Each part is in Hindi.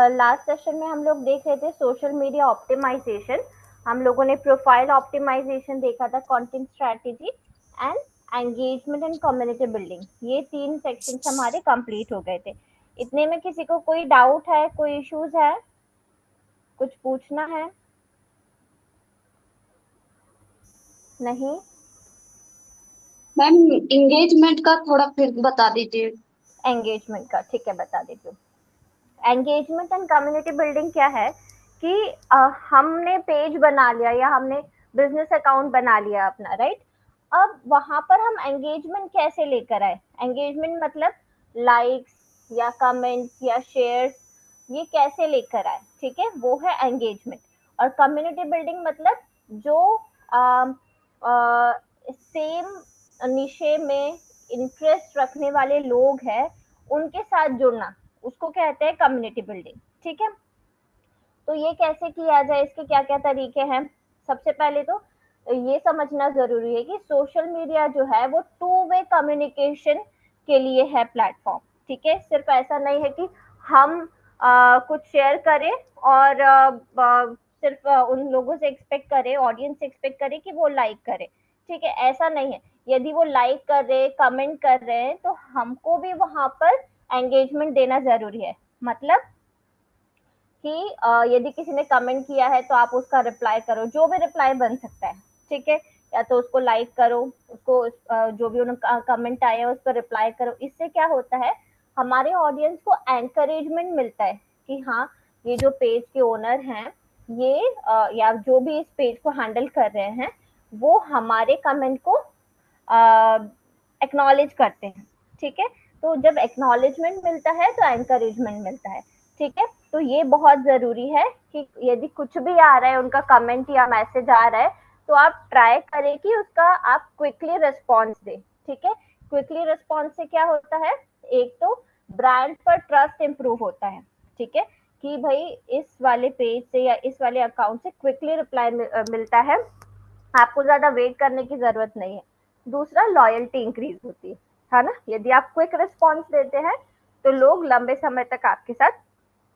लास्ट सेशन में हम लोग देख रहे थे सोशल मीडिया ऑप्टिमाइजेशन। हम लोगों ने प्रोफाइल ऑप्टिमाइजेशन देखा था, content strategy and engagement and community building. ये 3 सेक्शंस हमारे कंप्लीट हो गए थे। इतने में किसी को कोई डाउट है, कोई इश्यूज है, कुछ पूछना है? नहीं? मैम, एंगेजमेंट का थोड़ा फिर बता दीजिए। एंगेजमेंट का ठीक है, बता देती हूँ। एंगेजमेंट एंड कम्युनिटी बिल्डिंग क्या है कि हमने पेज बना लिया या हमने बिजनेस अकाउंट बना लिया अपना, राइट? अब वहां पर हम एंगेजमेंट कैसे लेकर आए? एंगेजमेंट मतलब लाइक्स या कमेंट्स या शेयर्स, ये कैसे लेकर आए, ठीक है, वो है एंगेजमेंट। और कम्युनिटी बिल्डिंग मतलब जो सेम निशे में इंटरेस्ट रखने वाले लोग हैं, उनके साथ जुड़ना, उसको कहते हैं कम्युनिटी बिल्डिंग, ठीक है। तो ये कैसे किया जाए, इसके क्या क्या तरीके हैं? सबसे पहले तो ये समझना जरूरी है कि सोशल मीडिया जो है वो टू वे कम्युनिकेशन के लिए है प्लेटफॉर्म, ठीक है। सिर्फ ऐसा नहीं है कि हम कुछ शेयर करें और सिर्फ उन लोगों से एक्सपेक्ट करें, ऑडियंस से एक्सपेक्ट करें कि वो लाइक करे, ठीक है, ऐसा नहीं है। यदि वो लाइक कर रहे, कमेंट कर रहे हैं, तो हमको भी वहां पर एंगेजमेंट देना जरूरी है। मतलब कि यदि किसी ने कमेंट किया है तो आप उसका रिप्लाई करो, जो भी रिप्लाई बन सकता है, ठीक है। या तो उसको लाइक करो, उसको जो भी उन्होंने कमेंट आया है उस पर रिप्लाई करो। इससे क्या होता है, हमारे ऑडियंस को एंकरेजमेंट मिलता है कि हाँ, ये जो पेज के ओनर हैं, ये या जो भी इस पेज को हैंडल कर रहे हैं, वो हमारे कमेंट को एक्नॉलेज करते हैं, ठीक है। तो जब एक्नॉलेजमेंट मिलता है तो एंकरेजमेंट मिलता है, ठीक है। तो ये बहुत जरूरी है कि यदि कुछ भी आ रहा है, उनका कमेंट या मैसेज आ रहा है, तो आप ट्राई करें कि उसका आप क्विकली रिस्पॉन्स दें, ठीक है। क्विकली रिस्पॉन्स से क्या होता है, एक तो ब्रांड पर ट्रस्ट इंप्रूव होता है, ठीक है, कि भाई इस वाले पेज से या इस वाले अकाउंट से क्विकली रिप्लाई मिलता है, आपको ज्यादा वेट करने की जरूरत नहीं है। दूसरा, लॉयल्टी इंक्रीज होती है ना। यदि आप क्विक रिस्पॉन्स देते हैं तो लोग लंबे समय तक आपके साथ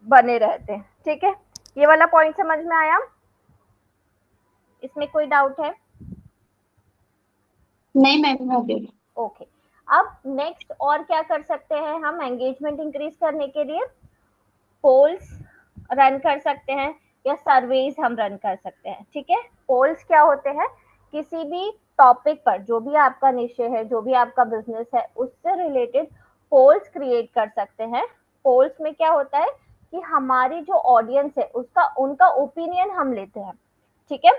बने रहते हैं, ठीक है। ये वाला पॉइंट समझ में आया? इसमें कोई डाउट है? नहीं मैम, हो गया। ओके। अब नेक्स्ट और क्या कर सकते हैं हम एंगेजमेंट इंक्रीज करने के लिए? पोल्स रन कर सकते हैं या सर्वेज हम रन कर सकते हैं, ठीक है। पोल्स क्या होते हैं, किसी भी टॉपिक पर, जो भी आपका निश्चय है, जो भी आपका बिजनेस है, उससे रिलेटेड पोल्स क्रिएट कर सकते हैं। पोल्स में क्या होता है कि हमारी जो ऑडियंस है उसका उनका ओपिनियन हम लेते हैं, ठीक है।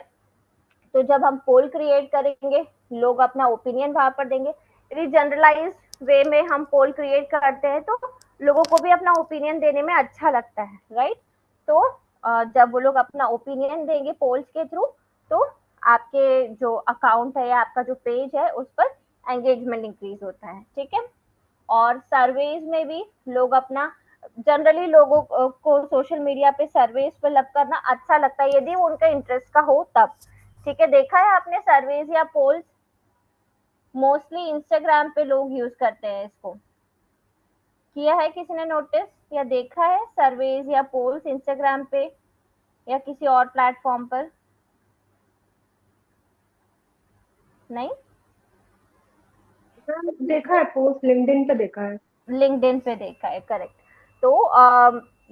तो जब हम पोल क्रिएट करेंगे, लोग अपना ओपिनियन वहां पर देंगे। यदि जनरलाइज वे में हम पोल क्रिएट करते हैं तो लोगों को भी अपना ओपिनियन देने में अच्छा लगता है, राइट? तो जब वो लोग अपना ओपिनियन देंगे पोल्स के थ्रू, तो आपके जो अकाउंट है या आपका जो पेज है उस पर एंगेजमेंट इंक्रीज होता है, ठीक है। और सर्वेज में भी लोग अपना, जनरली लोगों को सोशल मीडिया पे सर्वेज फिलअप करना अच्छा लगता है, यदि वो उनका इंटरेस्ट का हो तब, ठीक है। देखा है आपने सर्वेज या पोल्स? मोस्टली इंस्टाग्राम पे लोग यूज करते हैं इसको। किया है किसी ने नोटिस या देखा है सर्वेज या पोल्स इंस्टाग्राम पे या किसी और प्लेटफॉर्म पर? नहीं? मैम, देखा है, पोस्ट लिंक्डइन पे देखा है। लिंक्डइन पे देखा है, करेक्ट। तो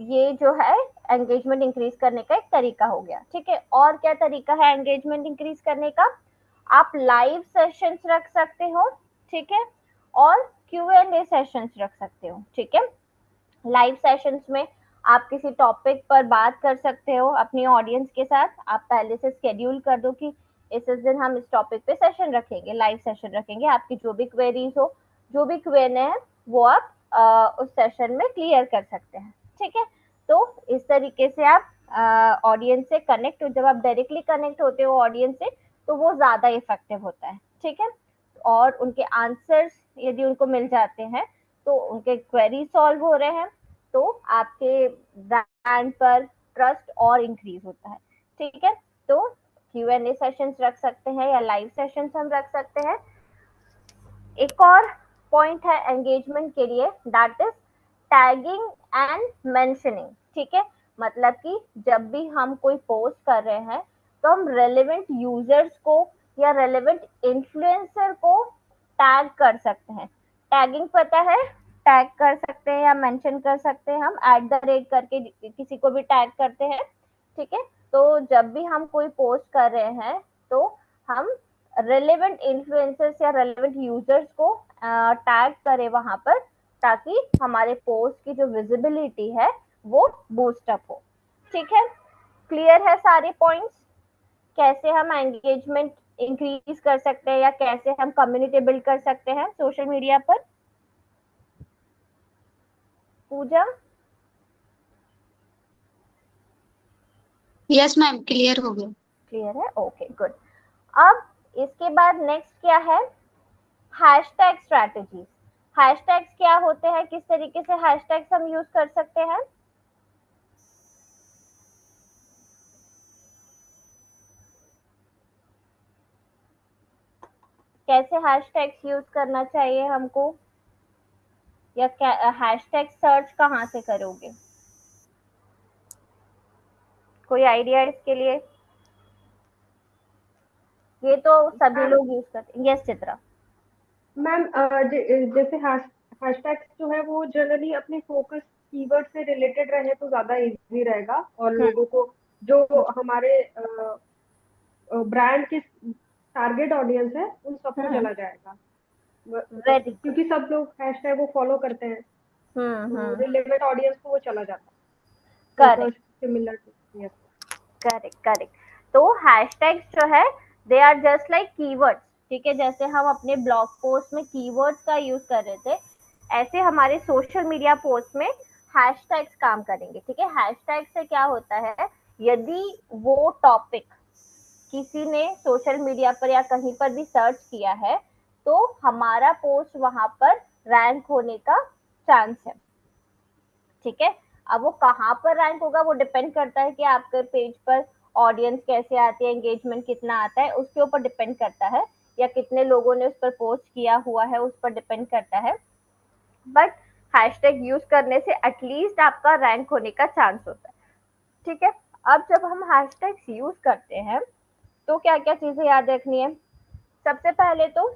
ये जो है एंगेजमेंट इंक्रीज करने का एक तरीका हो गया, ठीक है। और क्या तरीका है एंगेजमेंट इंक्रीज करने का? आप लाइव सेशंस रख सकते हो, ठीक है, और Q&A सेशंस रख सकते हो, ठीक है। लाइव सेशंस में आप किसी टॉपिक पर बात कर सकते हो अपनी ऑडियंस के साथ। आप पहले से शेड्यूल कर दो कि इस दिन हम इस टॉपिक पे सेशन रखेंगे, लाइव सेशन रखेंगे। आपकी जो भी क्वेरीज हो, जो भी क्वेश्चन है, वो आप उस सेशन में क्लियर कर सकते हैं, ठीक है। तो इस तरीके से आप ऑडियंस से कनेक्ट, जब आप डायरेक्टली कनेक्ट होते हो ऑडियंस से, तो वो ज्यादा इफेक्टिव होता है, ठीक है। और उनके आंसर्स यदि उनको मिल जाते हैं तो उनके क्वेरी सॉल्व हो रहे हैं, तो आपके ब्रांड पर ट्रस्ट और इंक्रीज होता है, ठीक है। तो Q&A सेशंस रख सकते हैं या लाइव सेशंस हम रख सकते हैं। एक और पॉइंट है एंगेजमेंट के लिए, that is tagging and mentioning. ठीक है, मतलब कि जब भी हम कोई पोस्ट कर रहे हैं तो हम रेलेवेंट यूजर्स को या रेलेवेंट इन्फ्लुएंसर को टैग कर सकते हैं। टैगिंग पता है, टैग कर सकते हैं या मेंशन कर सकते हैं हम @ करके किसी को भी टैग करते हैं। ठीक है, तो जब भी हम कोई पोस्ट कर रहे हैं तो हम रेलेवेंट इन्फ्लुएंसर्स या रेलेवेंट यूजर्स को टैग करें वहां पर, ताकि हमारे पोस्ट की जो विजिबिलिटी है वो बूस्ट अप हो। ठीक है, क्लियर है सारे पॉइंट्स, कैसे हम एंगेजमेंट इंक्रीज कर सकते हैं या कैसे हम कम्युनिटी बिल्ड कर सकते हैं सोशल मीडिया पर। पूजा? यस मैम, क्लियर हो गया। क्लियर है, ओके गुड। अब इसके बाद नेक्स्ट क्या है, हैशटैग स्ट्रैटेजीज। हैशटैग्स क्या होते हैं, किस तरीके से हैशटैग्स हम यूज कर सकते हैं? कैसे हैशटैग्स यूज करना चाहिए हमको, या हैशटैग सर्च कहाँ से करोगे, कोई आइडिया इसके लिए? ये तो सभी मैम लोग यूज करते हैं। यस चित्रा। मैम जैसे हैशटैग्स जो है वो जनरली अपने फोकस कीवर्ड से रिलेटेड रहे तो ज्यादा इजी रहेगा, और हम्म, लोगों को जो हमारे ब्रांड की टारगेट ऑडियंस है उन सबको हम्म, चला जाएगा। Very good. क्योंकि सब लोग हैशटैग वो फॉलो करते हैं, तो हम्म, रिलेवेंट ऑडियंस को वो चला जाता है। Correct, focus similar to. Yes. Correct, correct. तो हैशटैग्स जो है they are just like keywords. ठीक है, जैसे हम अपने ब्लॉग पोस्ट में कीवर्ड्स का यूज कर रहे थे, ऐसे हमारे सोशल मीडिया पोस्ट में हैशटैग्स काम करेंगे। ठीक है, हैशटैग से क्या होता है, यदि वो टॉपिक किसी ने सोशल मीडिया पर या कहीं पर भी सर्च किया है तो हमारा पोस्ट वहां पर रैंक होने का चांस है। ठीक है, अब वो कहाँ पर रैंक होगा वो डिपेंड करता है कि आपके पेज पर ऑडियंस कैसे आती है, एंगेजमेंट कितना आता है उसके ऊपर डिपेंड करता है, या कितने लोगों ने उस पर पोस्ट किया हुआ है उस पर डिपेंड करता है। बट हैशटैग यूज करने से एटलीस्ट आपका रैंक होने का चांस होता है। ठीक है, अब जब हम हैशटैग्स यूज करते हैं तो क्या क्या चीजें याद रखनी है, सबसे पहले तो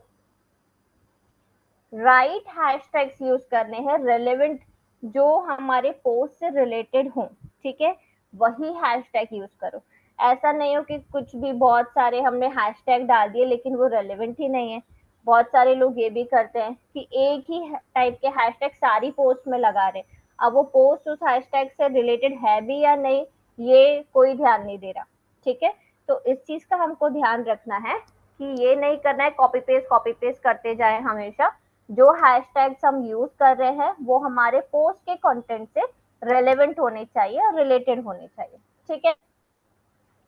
राइट हैशटैग्स यूज करने हैं, रेलेवेंट, जो हमारे पोस्ट से रिलेटेड हो। ठीक है, वही हैशटैग यूज करो। ऐसा नहीं हो कि कुछ भी बहुत सारे हमने हैशटैग डाल दिए लेकिन वो रेलेवेंट ही नहीं है। बहुत सारे लोग ये भी करते हैं कि एक ही टाइप के हैशटैग सारी पोस्ट में लगा रहे, अब वो पोस्ट उस हैशटैग से रिलेटेड है भी या नहीं ये कोई ध्यान नहीं दे रहा। ठीक है, तो इस चीज का हमको ध्यान रखना है कि ये नहीं करना है कॉपी पेस्ट करते जाए हमेशा। जो हैशटैग्स हम यूज कर रहे हैं वो हमारे पोस्ट के कंटेंट से रेलेवेंट होने चाहिए और रिलेटेड होने चाहिए। ठीक है,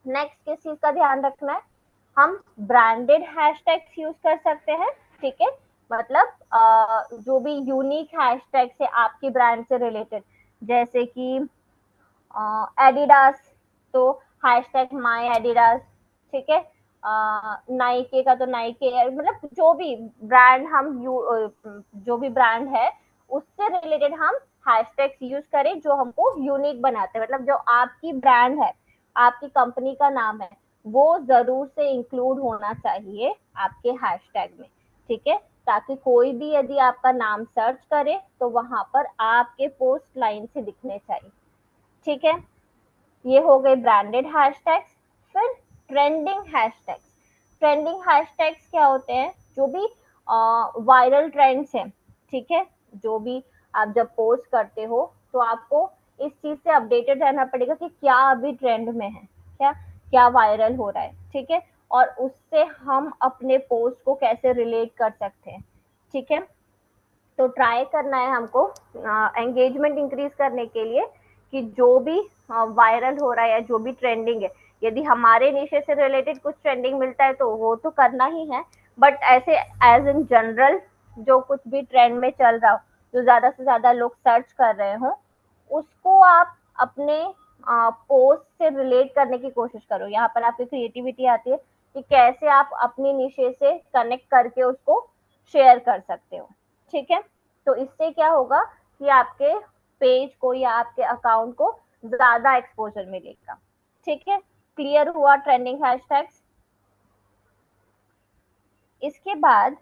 नेक्स्ट किस चीज का ध्यान रखना है, हम ब्रांडेड हैशटैग्स यूज कर सकते हैं। ठीक है, मतलब जो भी यूनिक हैशटैग्स है आपकी ब्रांड से रिलेटेड, जैसे कि एडिडास, तो हैशटैग माई एडिडास। ठीक है, नाइके का तो नाइके, मतलब जो भी ब्रांड हम जो भी ब्रांड है उससे रिलेटेड हम हैशटैग्स यूज करें जो हमको यूनिक बनाते हैं, मतलब जो आपकी ब्रांड है, आपकी कंपनी का नाम है, वो जरूर से इंक्लूड होना चाहिए आपके हैशटैग में। ठीक है, ताकि कोई भी यदि आपका नाम सर्च करे तो वहां पर आपके पोस्ट लाइन से दिखने चाहिए। ठीक है, ये हो गए ब्रांडेड हैशटैग्स। फिर ट्रेंडिंग हैशटैग्स। ट्रेंडिंग हैशटैग्स क्या होते हैं, जो भी वायरल ट्रेंड्स हैं। ठीक है, जो भी आप जब पोस्ट करते हो तो आपको इस चीज से अपडेटेड रहना पड़ेगा कि क्या अभी ट्रेंड में है, क्या क्या वायरल हो रहा है। ठीक है, और उससे हम अपने पोस्ट को कैसे रिलेट कर सकते हैं। ठीक है, तो ट्राई करना है हमको एंगेजमेंट इंक्रीज करने के लिए कि जो भी वायरल हो रहा है या जो भी ट्रेंडिंग है, यदि हमारे निशे से रिलेटेड कुछ ट्रेंडिंग मिलता है तो वो तो करना ही है। बट ऐसे एज इन जनरल जो कुछ भी ट्रेंड में चल रहा हो, जो ज्यादा से ज्यादा लोग सर्च कर रहे हो, उसको आप अपने पोस्ट से रिलेट करने की कोशिश करो। यहाँ पर आपकी क्रिएटिविटी आती है कि कैसे आप अपनी निशे से कनेक्ट करके उसको शेयर कर सकते हो। ठीक है, तो इससे क्या होगा कि आपके पेज को या आपके अकाउंट को ज्यादा एक्सपोजर मिलेगा। ठीक है, क्लियर हुआ ट्रेंडिंग हैशटैग्स। इसके बाद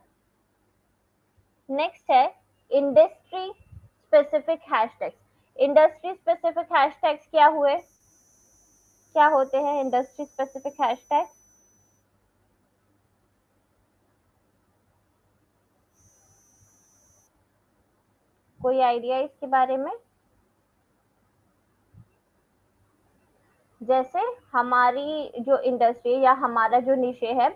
नेक्स्ट है industry specific hashtags. Industry specific hashtags क्या हुए, क्या होते हैं इंडस्ट्री स्पेसिफिक हैशटैग? कोई आइडिया इसके बारे में? जैसे हमारी जो इंडस्ट्री या हमारा जो निशे है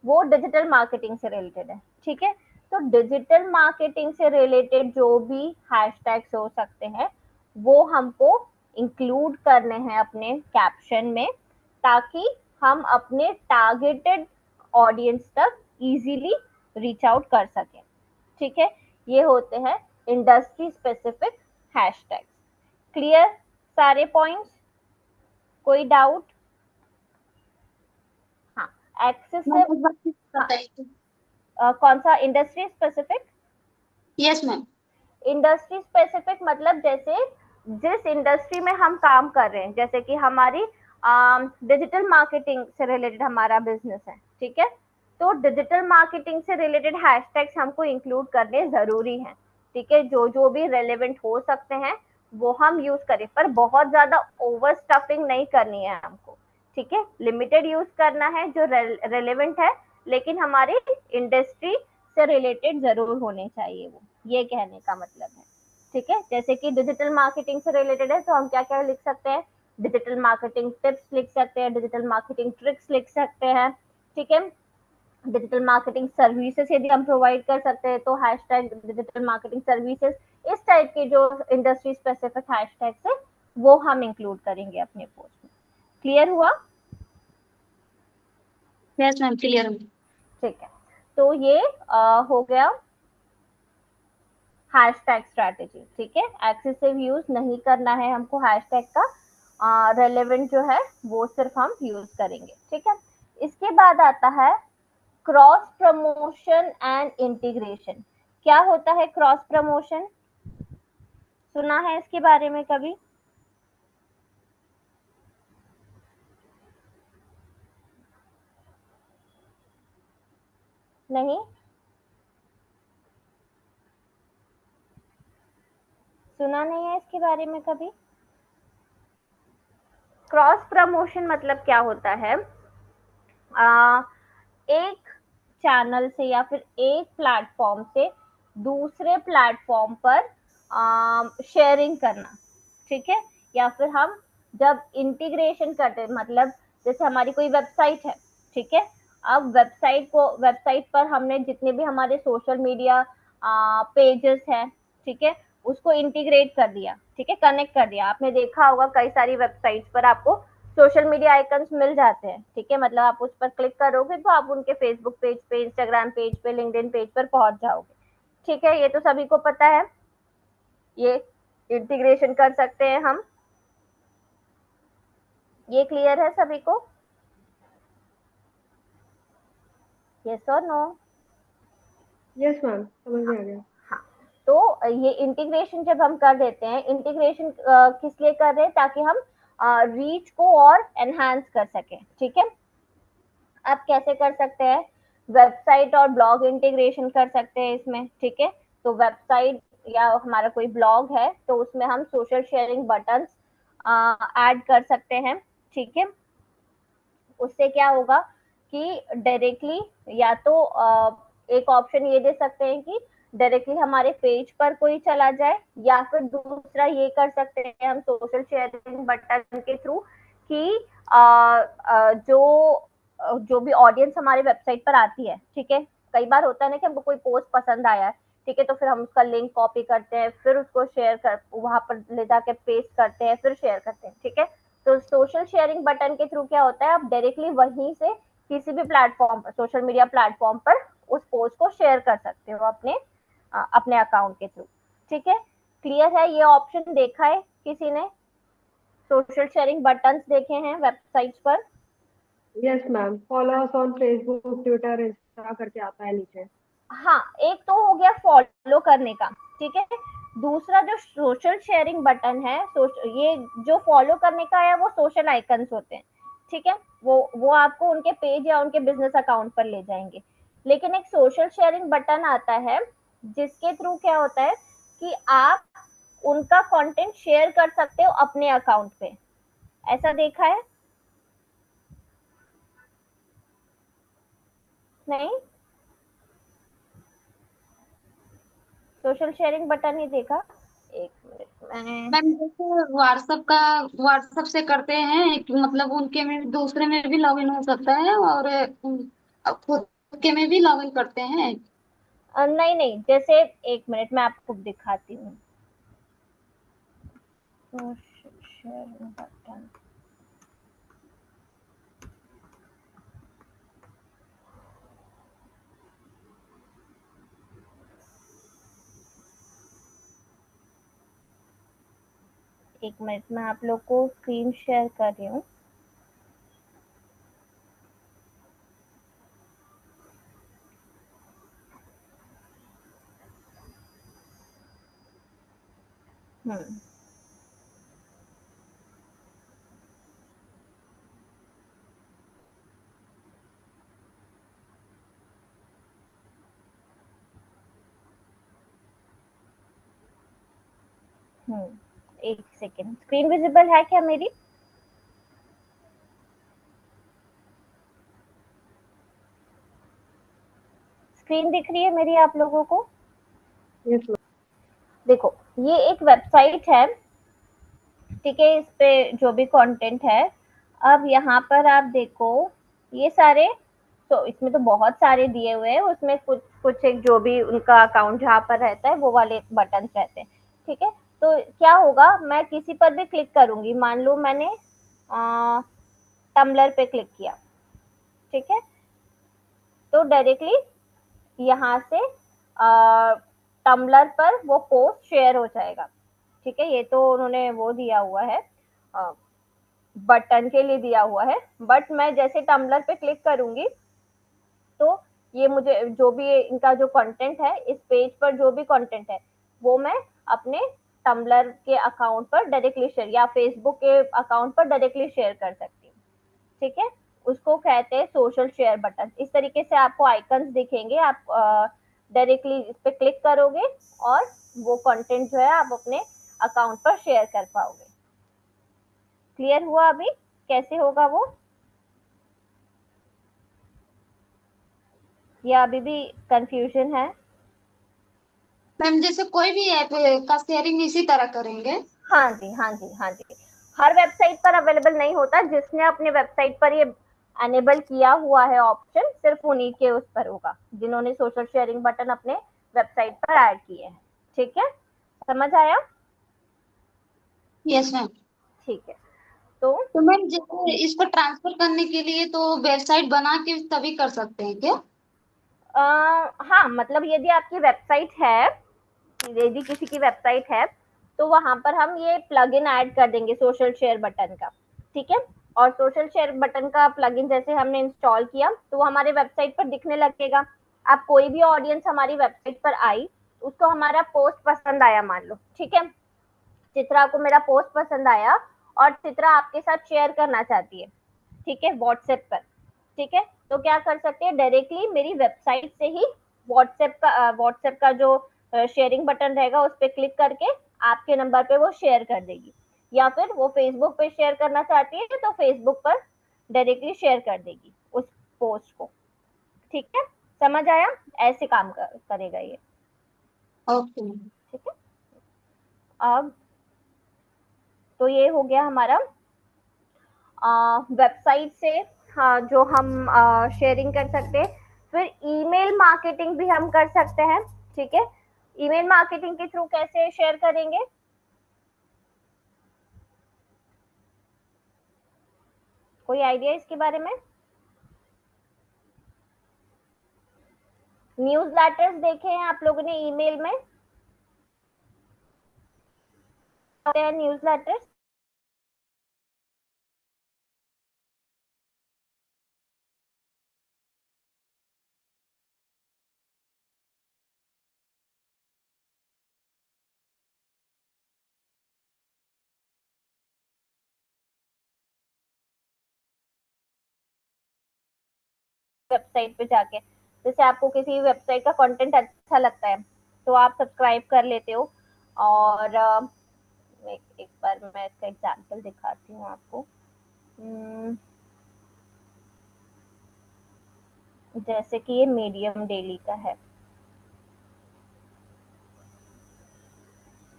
वो डिजिटल मार्केटिंग से रिलेटेड है। ठीक है, तो डिजिटल मार्केटिंग से रिलेटेड जो भी हैशटैग्स हो सकते हैं वो हमको इंक्लूड करने हैं अपने कैप्शन में, ताकि हम अपने टारगेटेड ऑडियंस तक इजीली रीच आउट कर सकें। ठीक है, ये होते हैं इंडस्ट्री स्पेसिफिक हैशटैग्स। क्लियर सारे पॉइंट्स? कोई डाउट? हाँ, मैम एक्सेसिव एक बार फिर बताइए। कौन सा industry specific? Yes ma'am. Industry specific मतलब जैसे जिस इंडस्ट्री में हम काम कर रहे हैं, जैसे कि हमारी डिजिटल मार्केटिंग से रिलेटेड हमारा बिजनेस है। ठीक है, तो डिजिटल मार्केटिंग से रिलेटेड हैशटैग्स हमको इंक्लूड करने जरूरी हैं। ठीक है, जो जो भी रेलेवेंट हो सकते हैं वो हम यूज करें, पर बहुत ज्यादा ओवर स्टफिंग नहीं करनी है हमको। ठीक है, लिमिटेड यूज करना है जो रेलेवेंट है, लेकिन हमारी इंडस्ट्री से रिलेटेड जरूर होने चाहिए वो, ये कहने का मतलब है। ठीक है, जैसे कि डिजिटल मार्केटिंग से रिलेटेड है तो हम क्या क्या लिख सकते हैं, डिजिटल मार्केटिंग टिप्स लिख सकते हैं, डिजिटल मार्केटिंग ट्रिक्स लिख सकते हैं। ठीक है, डिजिटल मार्केटिंग सर्विसेज यदि हम प्रोवाइड कर सकते हैं तो हैशटैग डिजिटल मार्केटिंग सर्विसेज, इस टाइप के जो इंडस्ट्री स्पेसिफिक हैशटैग्स है वो हम इंक्लूड करेंगे अपने पोस्ट में। क्लियर हुआ? Yes ma'am clear. ठीक है, तो ये हो गया हैशटैग स्ट्रैटेजी। ठीक है, एक्सेसिव यूज नहीं करना है हमको हैशटैग का, रेलेवेंट जो है वो सिर्फ हम यूज करेंगे। ठीक है, इसके बाद आता है क्रॉस प्रमोशन एंड इंटीग्रेशन। क्या होता है क्रॉस प्रमोशन? सुना है इसके बारे में कभी? नहीं सुना नहीं है इसके बारे में कभी? क्रॉस प्रमोशन मतलब क्या होता है, एक चैनल से या फिर एक प्लेटफॉर्म से दूसरे प्लेटफॉर्म पर शेयरिंग करना। ठीक है, या फिर हम जब इंटीग्रेशन करते हैं, मतलब जैसे हमारी कोई वेबसाइट है। ठीक है, अब वेबसाइट पर हमने जितने भी हमारे सोशल मीडिया पेजेस हैं, ठीक है, उसको इंटीग्रेट कर दिया। ठीक है, कनेक्ट कर दिया। आपने देखा होगा कई सारी वेबसाइट्स पर आपको सोशल मीडिया आइकन्स मिल जाते हैं। ठीक है, मतलब आप उस पर क्लिक करोगे तो आप उनके फेसबुक पेज पे, इंस्टाग्राम पेज पे, लिंक्डइन पेज पर पहुंच जाओगे। ठीक है, ये तो सभी को पता है, ये इंटीग्रेशन कर सकते हैं हम। ये क्लियर है सभी को? यस और नो? यस मैम, समझ में आ गया। हाँ, तो ये इंटीग्रेशन जब हम कर देते हैं, इंटीग्रेशन किस लिए कर रहे हैं, ताकि हम रीच को और एनहांस कर सकें। ठीक है, आप कैसे कर सकते हैं, वेबसाइट और ब्लॉग इंटीग्रेशन कर सकते हैं इसमें। ठीक है, तो वेबसाइट या हमारा कोई ब्लॉग है तो उसमें हम सोशल शेयरिंग बटन ऐड कर सकते हैं। ठीक है, उससे क्या होगा कि डायरेक्टली या तो एक ऑप्शन ये दे सकते हैं कि डायरेक्टली हमारे पेज पर कोई चला जाए, या फिर दूसरा ये कर सकते हैं हम सोशल शेयरिंग बटन के थ्रू कि जो भी ऑडियंस हमारे वेबसाइट पर आती है। ठीक है, कई बार होता है ना कि हमको कोई पोस्ट पसंद आया है, ठीक है, तो फिर हम उसका लिंक कॉपी करते हैं, फिर उसको शेयर कर वहां पर ले जाके पेस्ट करते हैं, फिर शेयर करते हैं। ठीक है, तो सोशल शेयरिंग बटन के थ्रू क्या होता है, आप डायरेक्टली वहीं से किसी भी प्लेटफॉर्म पर, सोशल मीडिया प्लेटफॉर्म पर उस पोस्ट को शेयर कर सकते हो अपने अकाउंट के थ्रू। ठीक है, क्लियर है? ये ऑप्शन देखा है किसी ने? सोशल शेयरिंग बटन्स देखे हैं वेबसाइट्स पर? Yes ma'am, follow us on Facebook, Twitter, Insta करके आता है नीचे। हाँ, एक तो हो गया फॉलो करने का। ठीक है, दूसरा जो सोशल शेयरिंग बटन है, ये जो फॉलो करने का है वो सोशल आइकन्स होते हैं, ठीक है, वो आपको उनके पेज या उनके बिजनेस अकाउंट पर ले जाएंगे। लेकिन एक सोशल शेयरिंग बटन आता है जिसके थ्रू क्या होता है कि आप उनका कंटेंट शेयर कर सकते हो अपने अकाउंट पे। ऐसा देखा है? नहीं, सोशल शेयरिंग बटन ही देखा। एक मिनट, मैंने मैम जैसे व्हाट्सएप से करते हैं कि मतलब उनके में दूसरे में भी लॉगिन हो सकता है और खुद के में भी लॉगिन करते हैं। नहीं नहीं, जैसे एक मिनट मैं आपको दिखाती हूँ। सोशल शेयरिंग बटन, एक मिनट मैं आप लोग को स्क्रीन शेयर कर रही हूँ। हम्म, एक सेकेंड, स्क्रीन विजिबल है क्या मेरी? स्क्रीन दिख रही है मेरी आप लोगों को? यस देखो, ये एक वेबसाइट है, ठीक है, इस पे जो भी कंटेंट है, अब यहाँ पर आप देखो ये सारे, तो इसमें तो बहुत सारे दिए हुए हैं, उसमें कुछ कुछ एक जो भी उनका अकाउंट जहाँ पर रहता है वो वाले बटन रहते हैं, ठीक है। तो क्या होगा, मैं किसी पर भी क्लिक करूंगी, मान लो मैंने टम्बलर पे क्लिक किया, ठीक है, तो डायरेक्टली यहाँ से टम्बलर पर वो पोस्ट शेयर हो जाएगा, ठीक है। ये तो उन्होंने वो दिया हुआ है, बटन के लिए दिया हुआ है, बट मैं जैसे टम्बलर पे क्लिक करूंगी तो ये मुझे जो भी इनका जो कंटेंट है, इस पेज पर जो भी कंटेंट है वो मैं अपने टम्बलर के अकाउंट पर डायरेक्टली शेयर या फेसबुक के अकाउंट पर डायरेक्टली शेयर कर सकती हूँ, ठीक है। उसको कहते हैं सोशल शेयर बटन। इस तरीके से आपको आइकन्स दिखेंगे, आप डायरेक्टली इस पे क्लिक करोगे और वो कंटेंट जो है आप अपने अकाउंट पर शेयर कर पाओगे। क्लियर हुआ अभी कैसे होगा वो, या अभी भी कंफ्यूजन है? मैम जैसे कोई भी ऐप का शेयरिंग इसी तरह करेंगे। हाँ जी, हाँ जी, हाँ जी। हर वेबसाइट पर अवेलेबल नहीं होता, जिसने अपने वेबसाइट पर ये एनेबल किया हुआ है ऑप्शन, सिर्फ उन्हीं के उस पर होगा जिन्होंने सोशल शेयरिंग बटन अपने वेबसाइट पर ऐड किए हैं, ठीक है, समझ आया? Yes ma'am. ठीक है, तो तो मैम जैसे इसको ट्रांसफर करने के लिए तो वेबसाइट बना के तभी कर सकते हैं क्या? हाँ, मतलब यदि आपकी वेबसाइट है, यदि किसी की वेबसाइट है तो वहां पर हम ये प्लग इन ऐड कर देंगे सोशल शेयर बटन का, ठीक है। और सोशल शेयर बटन का प्लग इन जैसे हमने इंस्टॉल किया तो वो हमारे वेबसाइट पर दिखने लगेगा। अब कोई भी ऑडियंस हमारी वेबसाइट पर आई, उसको हमारा पोस्ट पसंद आया मान लो, ठीक है, चित्रा को मेरा पोस्ट पसंद आया और चित्रा आपके साथ शेयर करना चाहती है, ठीक है, व्हाट्सएप पर, ठीक है, तो क्या कर सकते हैं, डायरेक्टली मेरी वेबसाइट से ही व्हाट्सएप का जो शेयरिंग बटन रहेगा उस पर क्लिक करके आपके नंबर पे वो शेयर कर देगी, या फिर वो फेसबुक पे शेयर करना चाहती है तो फेसबुक पर डायरेक्टली शेयर कर देगी उस पोस्ट को, ठीक है, समझ आया? ऐसे काम करेगा ये, ओके मैम। ठीक है। अब तो ये हो गया हमारा वेबसाइट से, हाँ, जो हम शेयरिंग कर सकते हैं। फिर ईमेल मार्केटिंग भी हम कर सकते हैं, ठीक है। ईमेल मार्केटिंग के थ्रू कैसे शेयर करेंगे, कोई आइडिया इसके बारे में? न्यूज लेटर्स देखे हैं आप लोगों ने ईमेल में, न्यूज लेटर्स? वेबसाइट पे जाके, जैसे आपको किसी वेबसाइट का कंटेंट अच्छा लगता है तो आप सब्सक्राइब कर लेते हो। और एक बार मैं इसका एग्जांपल दिखाती हूँ आपको। जैसे कि ये मीडियम डेली का है।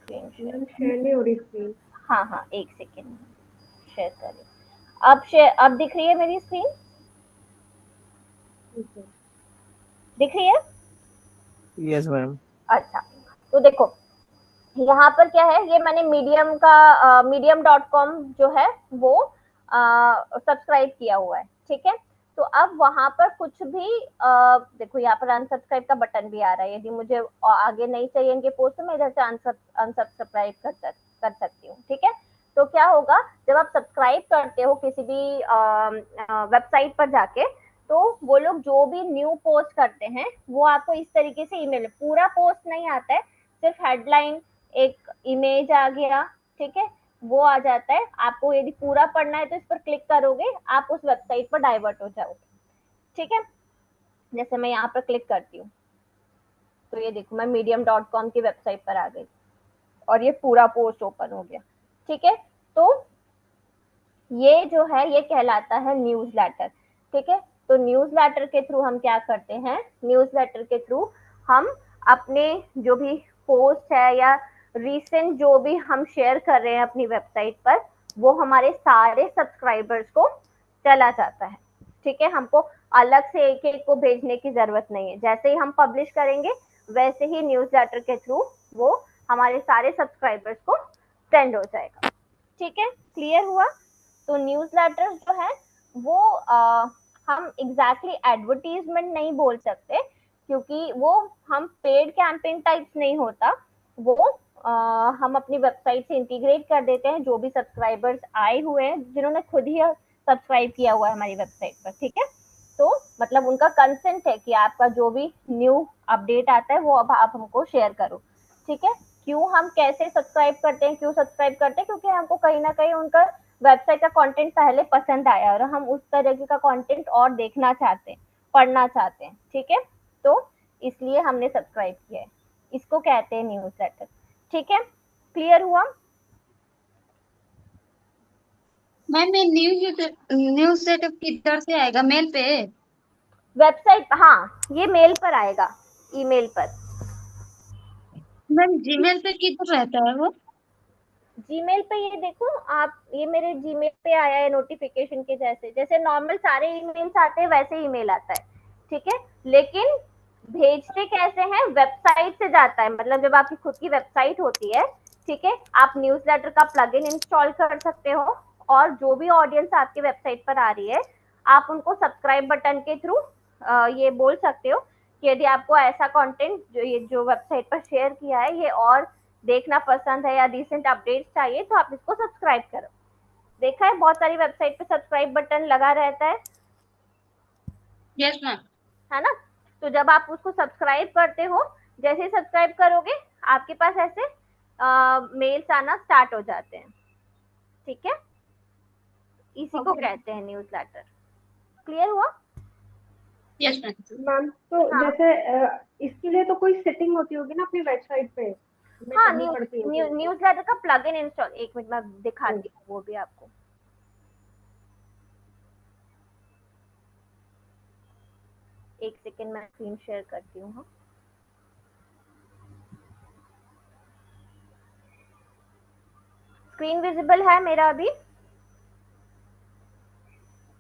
मैम शेयर नहीं हो रही स्क्रीन। हाँ हाँ, एक सेकेंड, शेयर करें। अब दिख रही है मेरी स्क्रीन? दिख रही है? Yes ma'am. अच्छा, तो देखो यहाँ पर क्या है, ये मैंने मीडियम का medium.com जो है वो सब्सक्राइब किया हुआ है, ठीक है। तो अब वहां पर कुछ भी देखो यहाँ पर अनसब्सक्राइब का बटन भी आ रहा है। यदि मुझे आगे नहीं चाहिए इनके पोस्ट तो मैं इधर से अनसब्सक्राइब कर सकती हूँ, ठीक है। तो क्या होगा, जब आप सब्सक्राइब करते हो किसी भी वेबसाइट पर जाके, तो वो लोग जो भी न्यू पोस्ट करते हैं वो आपको इस तरीके से ईमेल, पूरा पोस्ट नहीं आता है, सिर्फ हेडलाइन, एक इमेज आ गया, ठीक है, वो आ जाता है। आपको यदि पूरा पढ़ना है तो इस पर क्लिक करोगे, आप उस वेबसाइट पर डाइवर्ट हो जाओगे, ठीक है। जैसे मैं यहाँ पर क्लिक करती हूँ तो ये देखो मैं medium.com की वेबसाइट पर आ गई और ये पूरा पोस्ट ओपन हो गया, ठीक है। तो ये जो है ये कहलाता है न्यूज़लेटर, ठीक है। तो न्यूज़लेटर के थ्रू हम क्या करते हैं, न्यूज़लेटर के थ्रू हम अपने जो भी पोस्ट है या रिसेंट जो भी हम शेयर कर रहे हैं अपनी वेबसाइट पर, वो हमारे सारे सब्सक्राइबर्स को चला जाता है, ठीक है। हमको अलग से एक एक को भेजने की जरूरत नहीं है। जैसे ही हम पब्लिश करेंगे वैसे ही न्यूज़लेटर के थ्रू वो हमारे सारे सब्सक्राइबर्स को सेंड हो जाएगा, ठीक है। क्लियर हुआ? तो न्यूज़लेटर जो है वो हम एग्जैक्टली एडवर्टीजमेंट नहीं बोल सकते, क्योंकि वो हम पेड कैंपेन टाइप्स नहीं होता। वो हम अपनी वेबसाइट से इंटीग्रेट कर देते हैं जो भी सब्सक्राइबर्स आए हुए हैं, जिन्होंने खुद ही सब्सक्राइब किया हुआ है हमारी वेबसाइट पर, ठीक है। तो मतलब उनका कंसेंट है कि आपका जो भी न्यू अपडेट आता है वो अब आप हमको शेयर करो, ठीक है। क्यों हम कैसे सब्सक्राइब करते हैं, क्यों सब्सक्राइब करते हैं, क्योंकि हमको कहीं ना कहीं उनका वेबसाइट का कंटेंट पहले पसंद आया और हम उस तरह का कंटेंट और देखना चाहते हैं, पढ़ना चाहते हैं, ठीक है। तो इसलिए हमने सब्सक्राइब किया है, इसको कहते हैं न्यूज़लेटर, ठीक है। क्लियर हुआ? मैम ये न्यूज सेटअप किधर से आएगा, मेल पे? वेबसाइट, हाँ, ये मेल पर आएगा, ईमेल पर। मैम जीमेल पे किधर रहता है वो? जीमेल पे ये देखो आप, ये मेरे जीमेल पे आया है नोटिफिकेशन के जैसे, जैसे नॉर्मल सारे ईमेल्स आते हैं वैसे ईमेल आता है, ठीक है। लेकिन भेजते कैसे हैं, वेबसाइट से जाता है, मतलब जब आपकी खुद की वेबसाइट होती है, ठीक है, आप न्यूज़लेटर का प्लगइन इंस्टॉल कर सकते हो और जो भी ऑडियंस आपकी वेबसाइट पर आ रही है आप उनको सब्सक्राइब बटन के थ्रू ये बोल सकते हो कि यदि आपको ऐसा कंटेंट जो वेबसाइट पर शेयर किया है ये और देखना पसंद है या रिसेंट अपडेट्स चाहिए तो आप इसको सब्सक्राइब करो। देखा है बहुत सारी वेबसाइट पे सब्सक्राइब बटन लगा रहता है। Yes ma'am. है ना? तो जब आप उसको सब्सक्राइब करते हो, जैसे ही सब्सक्राइब करोगे आपके पास ऐसे मेल्स आना स्टार्ट हो जाते हैं, ठीक है। इसी को कहते हैं न्यूज़लेटर। क्लियर हुआ? Yes ma'am. मैम तो हाँ जैसे इसके लिए तो कोई सेटिंग होती होगी ना अपनी वेबसाइट पे, मैं हाँ, करनी पड़ती है न्यूज़लेटर का प्लगइन इंस्टॉल, एक मिनट में दिखाती हूँ वो भी आपको। एक सेकेंड मैं स्क्रीन शेयर करती हूँ। स्क्रीन विजिबल है मेरा अभी?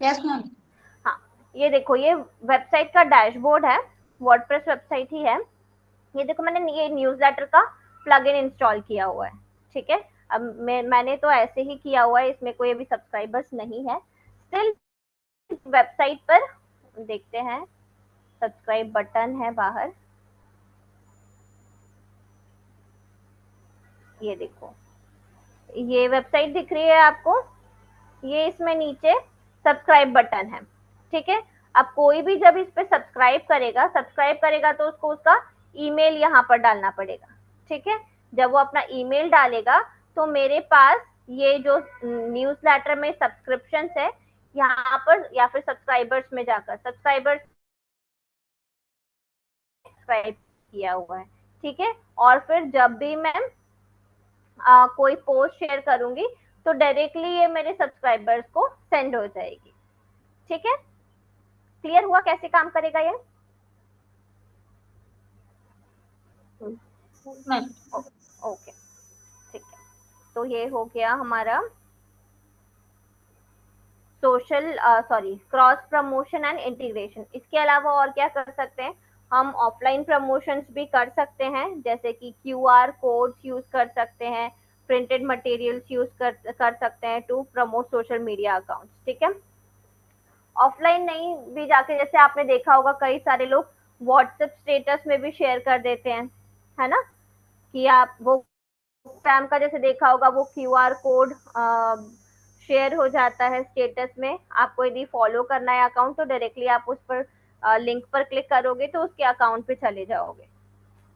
Yes ma'am. हाँ, ये देखो ये वेबसाइट का डैशबोर्ड है, वर्डप्रेस वेबसाइट ही है। ये देखो मैंने ये न्यूज़लेटर का प्लगइन इंस्टॉल किया हुआ है, ठीक है। अब मैंने तो ऐसे ही किया हुआ है, इसमें कोई अभी सब्सक्राइबर्स नहीं है। स्टिल वेबसाइट पर देखते हैं, सब्सक्राइब बटन है बाहर, ये देखो ये वेबसाइट दिख रही है आपको, ये इसमें नीचे सब्सक्राइब बटन है, ठीक है। अब कोई भी जब इस पे सब्सक्राइब करेगा तो उसको उसका ईमेल यहाँ पर डालना पड़ेगा, ठीक है। जब वो अपना ईमेल डालेगा तो मेरे पास ये जो न्यूज़लेटर में सब्सक्रिप्शन है यहाँ पर या फिर सब्सक्राइबर्स में जाकर, सब्सक्राइबर्स सब्सक्राइब किया हुआ है, ठीक है। और फिर जब भी मैं कोई पोस्ट शेयर करूंगी तो डायरेक्टली ये मेरे सब्सक्राइबर्स को सेंड हो जाएगी, ठीक है। क्लियर हुआ कैसे काम करेगा ये? मैम ओके, ठीक है। तो ये हो गया हमारा social cross promotion and integration. इसके अलावा और क्या कर सकते हैं हम? ऑफलाइन प्रमोशंस भी कर सकते हैं, जैसे कि क्यूआर कोड्स यूज कर सकते हैं, प्रिंटेड मटेरियल्स यूज कर सकते हैं to promote social media accounts, ठीक है। ऑफलाइन नहीं भी जाके, जैसे आपने देखा होगा कई सारे लोग व्हाट्सएप स्टेटस में भी शेयर कर देते हैं, है ना, कि आप वो स्पैम का जैसे देखा होगा, वो क्यूआर कोड शेयर हो जाता है स्टेटस में। आपको यदि फॉलो करना है अकाउंट तो डायरेक्टली आप उस पर लिंक पर क्लिक करोगे तो उसके अकाउंट पे चले जाओगे।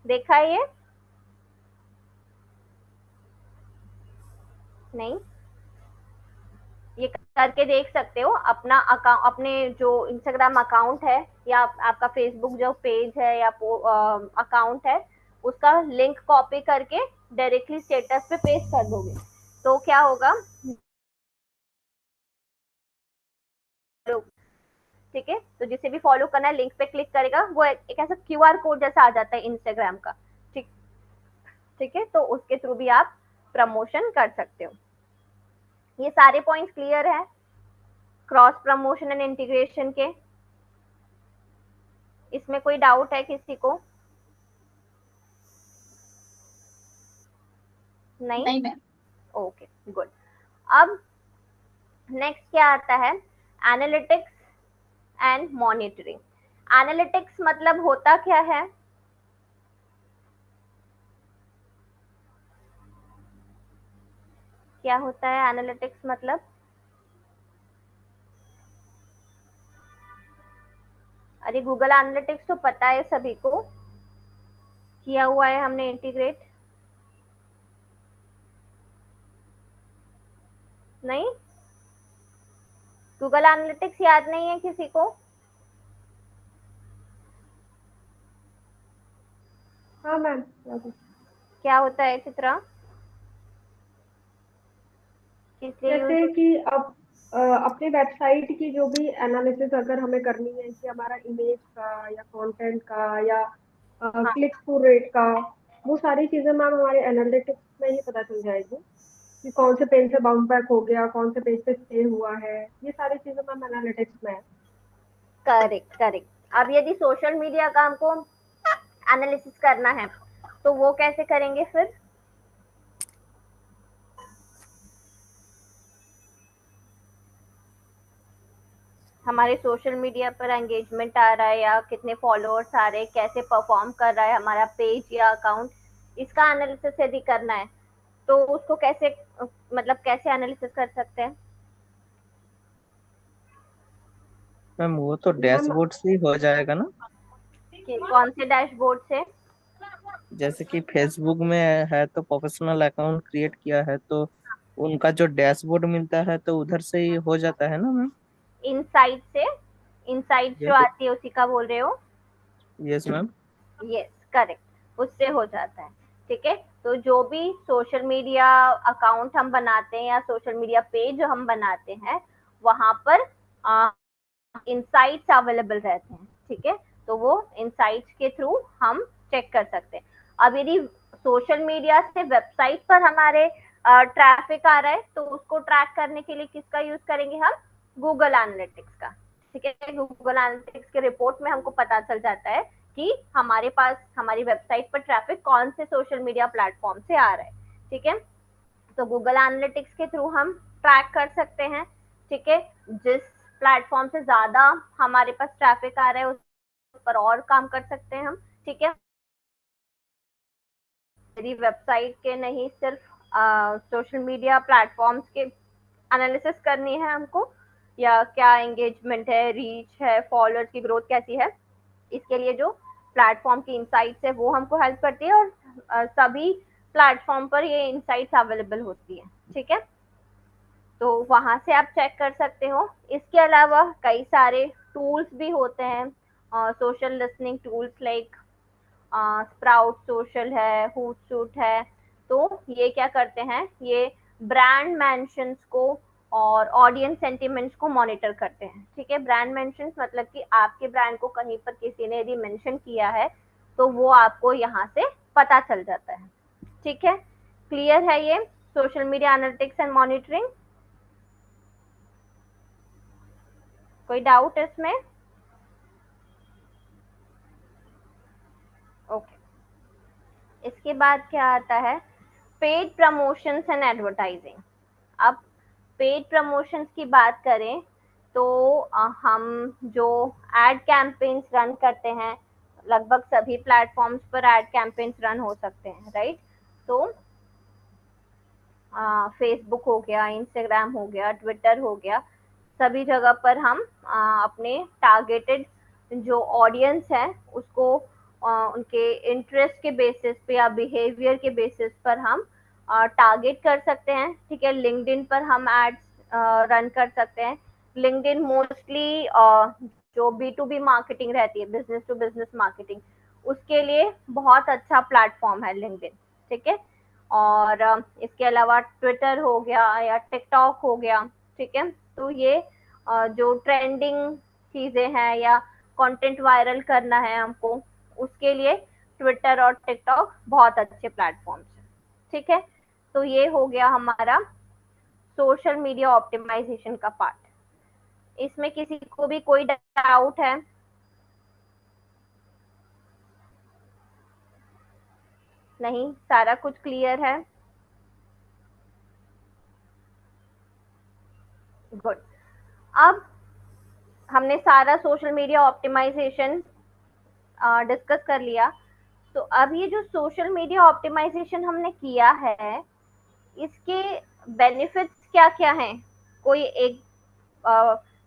देखा है ये? नहीं, ये करके देख सकते हो। अपना अकाउंट, अपने जो इंस्टाग्राम अकाउंट है या आपका फेसबुक जो पेज है या अकाउंट है, उसका लिंक कॉपी करके डायरेक्टली स्टेटस पे पेस्ट कर दोगे तो क्या होगा, ठीक है। तो जिसे भी फॉलो करना है लिंक पे क्लिक करेगा, वो एक ऐसा क्यूआर कोड जैसा आ जाता है इंस्टाग्राम का, ठीक, ठीक है। तो उसके थ्रू भी आप प्रमोशन कर सकते हो। ये सारे पॉइंट्स क्लियर है क्रॉस प्रमोशन एंड इंटीग्रेशन के? इसमें कोई डाउट है किसी को? नहीं, नहीं मैम। Okay, good. अब नेक्स्ट क्या आता है? Analytics and monitoring. एनालिटिक्स मतलब होता क्या है? क्या होता है एनालिटिक्स मतलब? अरे गूगल एनालिटिक्स तो पता है सभी को, किया हुआ है हमने इंटीग्रेट। नहीं, गूगल एनालिटिक्स याद नहीं है किसी को? हाँ मैम। क्या होता है चित्रा? किस लिए यूज? जैसे कि अब अपने वेबसाइट की जो भी एनालिसिस अगर हमें करनी है कि हमारा इमेज का या कंटेंट का या हाँ, क्लिक थ्रू रेट का, वो सारी चीजें मैम हमारे एनालिटिक्स में ही पता चल जाएगी कि कौन से पेज से बाउंस बैक हो गया, कौन से पेज पे स्टे हुआ है, ये सारी चीजें मैम एनालिटिक्स में है। Correct correct. अब यदि सोशल मीडिया का हमको एनालिसिस करना है तो वो कैसे करेंगे फिर? हमारे सोशल मीडिया पर एंगेजमेंट आ रहा है या कितने फॉलोअर्स आ रहे हैं, कैसे परफॉर्म कर रहा है हमारा पेज या अकाउंट, इसका एनालिसिस यदि करना है तो उसको कैसे, मतलब कैसे एनालिसिस कर सकते हैं? मैम वो तो मैम डैशबोर्ड से ही हो जाएगा ना। कि कौन से डैशबोर्ड से? जैसे कि फेसबुक में है तो प्रोफेशनल अकाउंट क्रिएट किया है तो उनका जो डैशबोर्ड मिलता है तो उधर से ही हो जाता है ना मैम। इनसाइट से? इनसाइट जो यस, आती है उसी का बोल रहे हो? Yes ma'am. यस, करेक्ट, उससे हो जाता है, ठीक है। तो जो भी सोशल मीडिया अकाउंट हम बनाते हैं या सोशल मीडिया पेज जो हम बनाते हैं, वहां पर इनसाइट्स अवेलेबल रहते हैं, ठीक है। तो वो इनसाइट्स के थ्रू हम चेक कर सकते हैं। अब यदि सोशल मीडिया से वेबसाइट पर हमारे ट्रैफिक आ रहा है तो उसको ट्रैक करने के लिए किसका यूज करेंगे हम? गूगल एनालिटिक्स का, ठीक है। गूगल एनालिटिक्स के रिपोर्ट में हमको पता चल जाता है कि हमारे पास हमारी वेबसाइट पर ट्रैफिक कौन से सोशल मीडिया प्लेटफॉर्म से आ रहा है, ठीक है। तो गूगल एनालिटिक्स के थ्रू हम ट्रैक कर सकते हैं, ठीक है। जिस प्लेटफॉर्म से ज्यादा हमारे पास ट्रैफिक आ रहा है उस पर और काम कर सकते हैं हम, ठीक है। यदि वेबसाइट के नहीं, सिर्फ सोशल मीडिया प्लेटफॉर्म्स के एनालिसिस करनी है हमको, या क्या एंगेजमेंट है, रीच है, फॉलोअर्स की ग्रोथ कैसी है, इसके लिए जो प्लेटफॉर्म की इनसाइट्स है वो हमको हेल्प करती है। और सभी प्लेटफॉर्म पर ये इनसाइट्स अवेलेबल होती है, ठीक है। तो वहां से आप चेक कर सकते हो। इसके अलावा कई सारे टूल्स भी होते हैं, social listening tools like sprout social है, हूटसूट है, तो ये क्या करते हैं, ये ब्रांड मेंशंस को और ऑडियंस सेंटिमेंट्स को मॉनिटर करते हैं। ठीक है, ब्रांड मेंशंस मतलब कि आपके ब्रांड को कहीं पर किसी ने यदि मेंशन किया है तो वो आपको यहाँ से पता चल जाता है। ठीक है, क्लियर है ये social media analytics and monitoring? कोई डाउट इसमें? ओके, इसके बाद क्या आता है, पेड प्रमोशंस एंड एडवर्टाइजिंग। अब पेड प्रमोशंस की बात करें तो हम जो एड कैंपेन्स रन करते हैं, लगभग सभी प्लेटफॉर्म्स पर एड कैंपेन्स रन हो सकते हैं, राइट? तो फेसबुक हो गया, इंस्टाग्राम हो गया, ट्विटर हो गया, सभी जगह पर हम अपने टारगेटेड जो ऑडियंस है उसको उनके इंटरेस्ट के बेसिस पे या बिहेवियर के बेसिस पर हम टारगेट कर सकते हैं। ठीक है, लिंक्डइन पर हम एड्स रन कर सकते हैं। लिंक्डइन मोस्टली जो B2B मार्केटिंग रहती है, बिजनेस टू बिजनेस मार्केटिंग, उसके लिए बहुत अच्छा प्लेटफॉर्म है लिंक्डइन। ठीक है, और इसके अलावा ट्विटर हो गया या टिकटॉक हो गया। ठीक है, तो ये जो ट्रेंडिंग चीजें हैं या कंटेंट वायरल करना है हमको, उसके लिए ट्विटर और टिकटॉक बहुत अच्छे प्लेटफॉर्म्स हैं। ठीक है, तो ये हो गया हमारा सोशल मीडिया ऑप्टिमाइजेशन का पार्ट। इसमें किसी को भी कोई डाउट है? नहीं, सारा कुछ क्लियर है? गुड। अब हमने सारा सोशल मीडिया ऑप्टिमाइजेशन डिस्कस कर लिया। तो अब ये जो सोशल मीडिया ऑप्टिमाइजेशन हमने किया है, इसके बेनिफिट्स क्या क्या हैं? कोई एक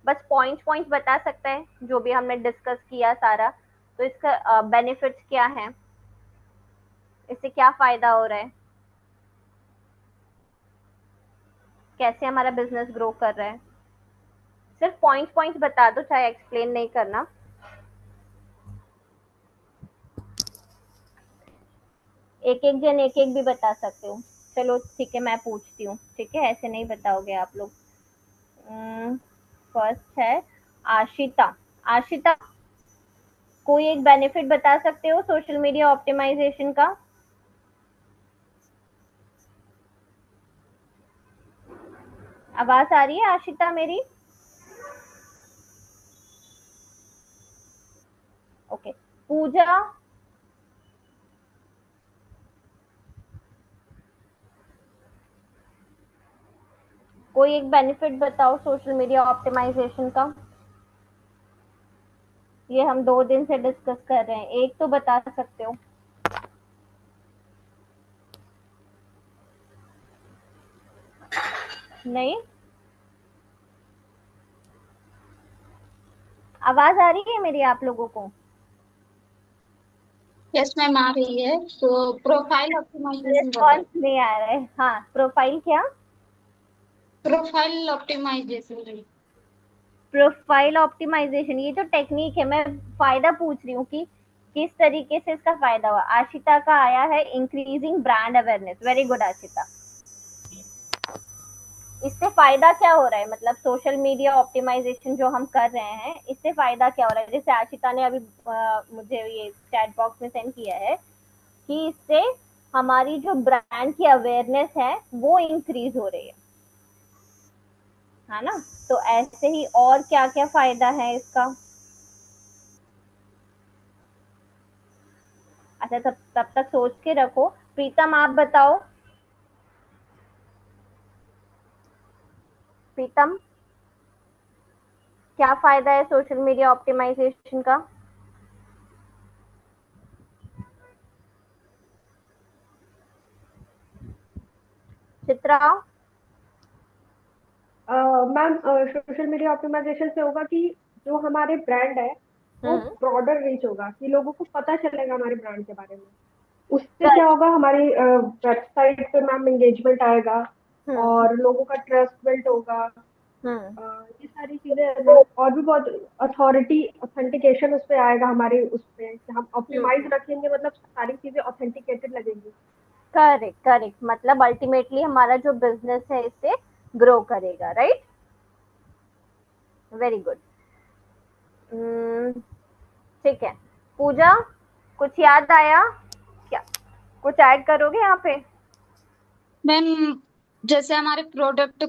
बस पॉइंट बता सकता है जो भी हमने डिस्कस किया सारा, तो इसका बेनिफिट्स क्या है, इससे क्या फायदा हो रहा है, कैसे हमारा बिजनेस ग्रो कर रहा है? सिर्फ पॉइंट बता दो, चाहे एक्सप्लेन नहीं करना। एक एक जन एक एक भी बता सकते हो। चलो ठीक है, मैं पूछती हूँ। ठीक है, ऐसे नहीं बताओगे आप लोग। फर्स्ट है आशिता। आशिता, कोई एक बेनिफिट बता सकते हो सोशल मीडिया ऑप्टिमाइजेशन का? आवाज आ रही है आशिता मेरी? ओके, पूजा। कोई एक बेनिफिट बताओ सोशल मीडिया ऑप्टिमाइजेशन का। ये हम 2 दिन से डिस्कस कर रहे हैं, एक तो बता सकते हो। नहीं, आवाज आ रही है मेरी आप लोगों को? यस मैम, आ रही है। तो प्रोफाइल ऑप्टिमाइजेशन बताओ। रिस्पॉन्स नहीं आ रहा है। हाँ, प्रोफाइल क्या? Profile optimisation. प्रोफाइल ऑप्टिमाइजेशन, ये जो टेक्निक है, मैं फायदा पूछ रही हूँ कि किस तरीके से इसका फायदा हुआ। आशिता का आया है increasing brand awareness. Very good Ashita. इससे फायदा क्या हो रहा है, मतलब सोशल मीडिया ऑप्टिमाइजेशन जो हम कर रहे हैं, इससे फायदा क्या हो रहा है? जैसे आशिता ने अभी मुझे ये चैट बॉक्स में सेंड किया है कि इससे हमारी जो ब्रांड की अवेयरनेस है वो इंक्रीज हो रही है ना? तो ऐसे ही और क्या क्या फायदा है इसका? अच्छा, तब तक सोच के रखो। प्रीतम, आप बताओ। प्रीतम, क्या फायदा है सोशल मीडिया ऑप्टिमाइजेशन का? Chitra. Ma'am, social media optimization से होगा कि जो हमारे ब्रांड है वो ब्रॉडर रीच होगा, कि लोगों को पता चलेगा हमारे ब्रांड के बारे में। उससे क्या होगा, हमारी वेबसाइट पे मैम एंगेजमेंट आएगा और लोगों का ट्रस्ट बिल्ड होगा। ये सारी चीजें और भी बहुत अथॉरिटी ऑथेंटिकेशन उस पे आएगा हमारे उस पे कि हम ऑप्टिमाइज रखेंगे, मतलब सारी चीजें ऑथेंटिकेटेड लगेंगी। करेक्ट करेक्ट, मतलब अल्टीमेटली हमारा जो बिजनेस है इससे ग्रो करेगा, राइट? Very good. ठीक है पूजा, कुछ याद आया क्या? कुछ ऐड करोगे यहाँ पे? मैम, जैसे हमारे प्रोडक्ट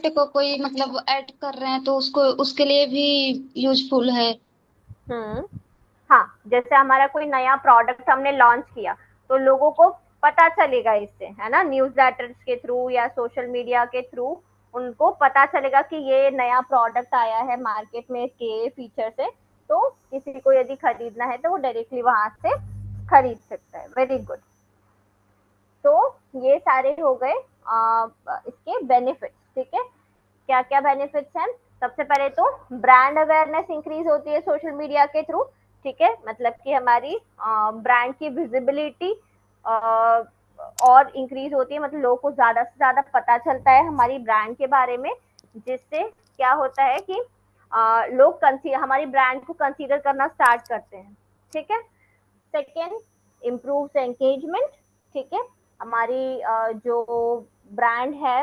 को कोई मतलब ऐड कर रहे हैं तो उसको उसके लिए भी यूजफुल है। हम्म, हाँ, जैसे हमारा कोई नया प्रोडक्ट हमने लॉन्च किया तो लोगों को पता चलेगा इससे, है ना, न्यूज़लेटर्स के थ्रू या सोशल मीडिया के थ्रू उनको पता चलेगा कि ये नया प्रोडक्ट आया है मार्केट में इसके फीचर से, तो किसी को यदि खरीदना है तो वो डायरेक्टली वहां से खरीद सकता है। Very good. तो ये सारे हो गए इसके बेनिफिट्स, ठीक है? क्या क्या बेनिफिट्स हैं? सबसे पहले तो ब्रांड अवेयरनेस इंक्रीज होती है सोशल मीडिया के थ्रू, ठीक है, मतलब कि हमारी ब्रांड की विजिबिलिटी और इंक्रीज होती है, मतलब लोगों को ज्यादा से ज्यादा पता चलता है हमारी ब्रांड के बारे में, जिससे क्या होता है कि लोग हमारी ब्रांड को कंसीडर करना स्टार्ट करते हैं, ठीक है? सेकेंड, इम्प्रूव एंगेजमेंट, ठीक है, हमारी जो ब्रांड है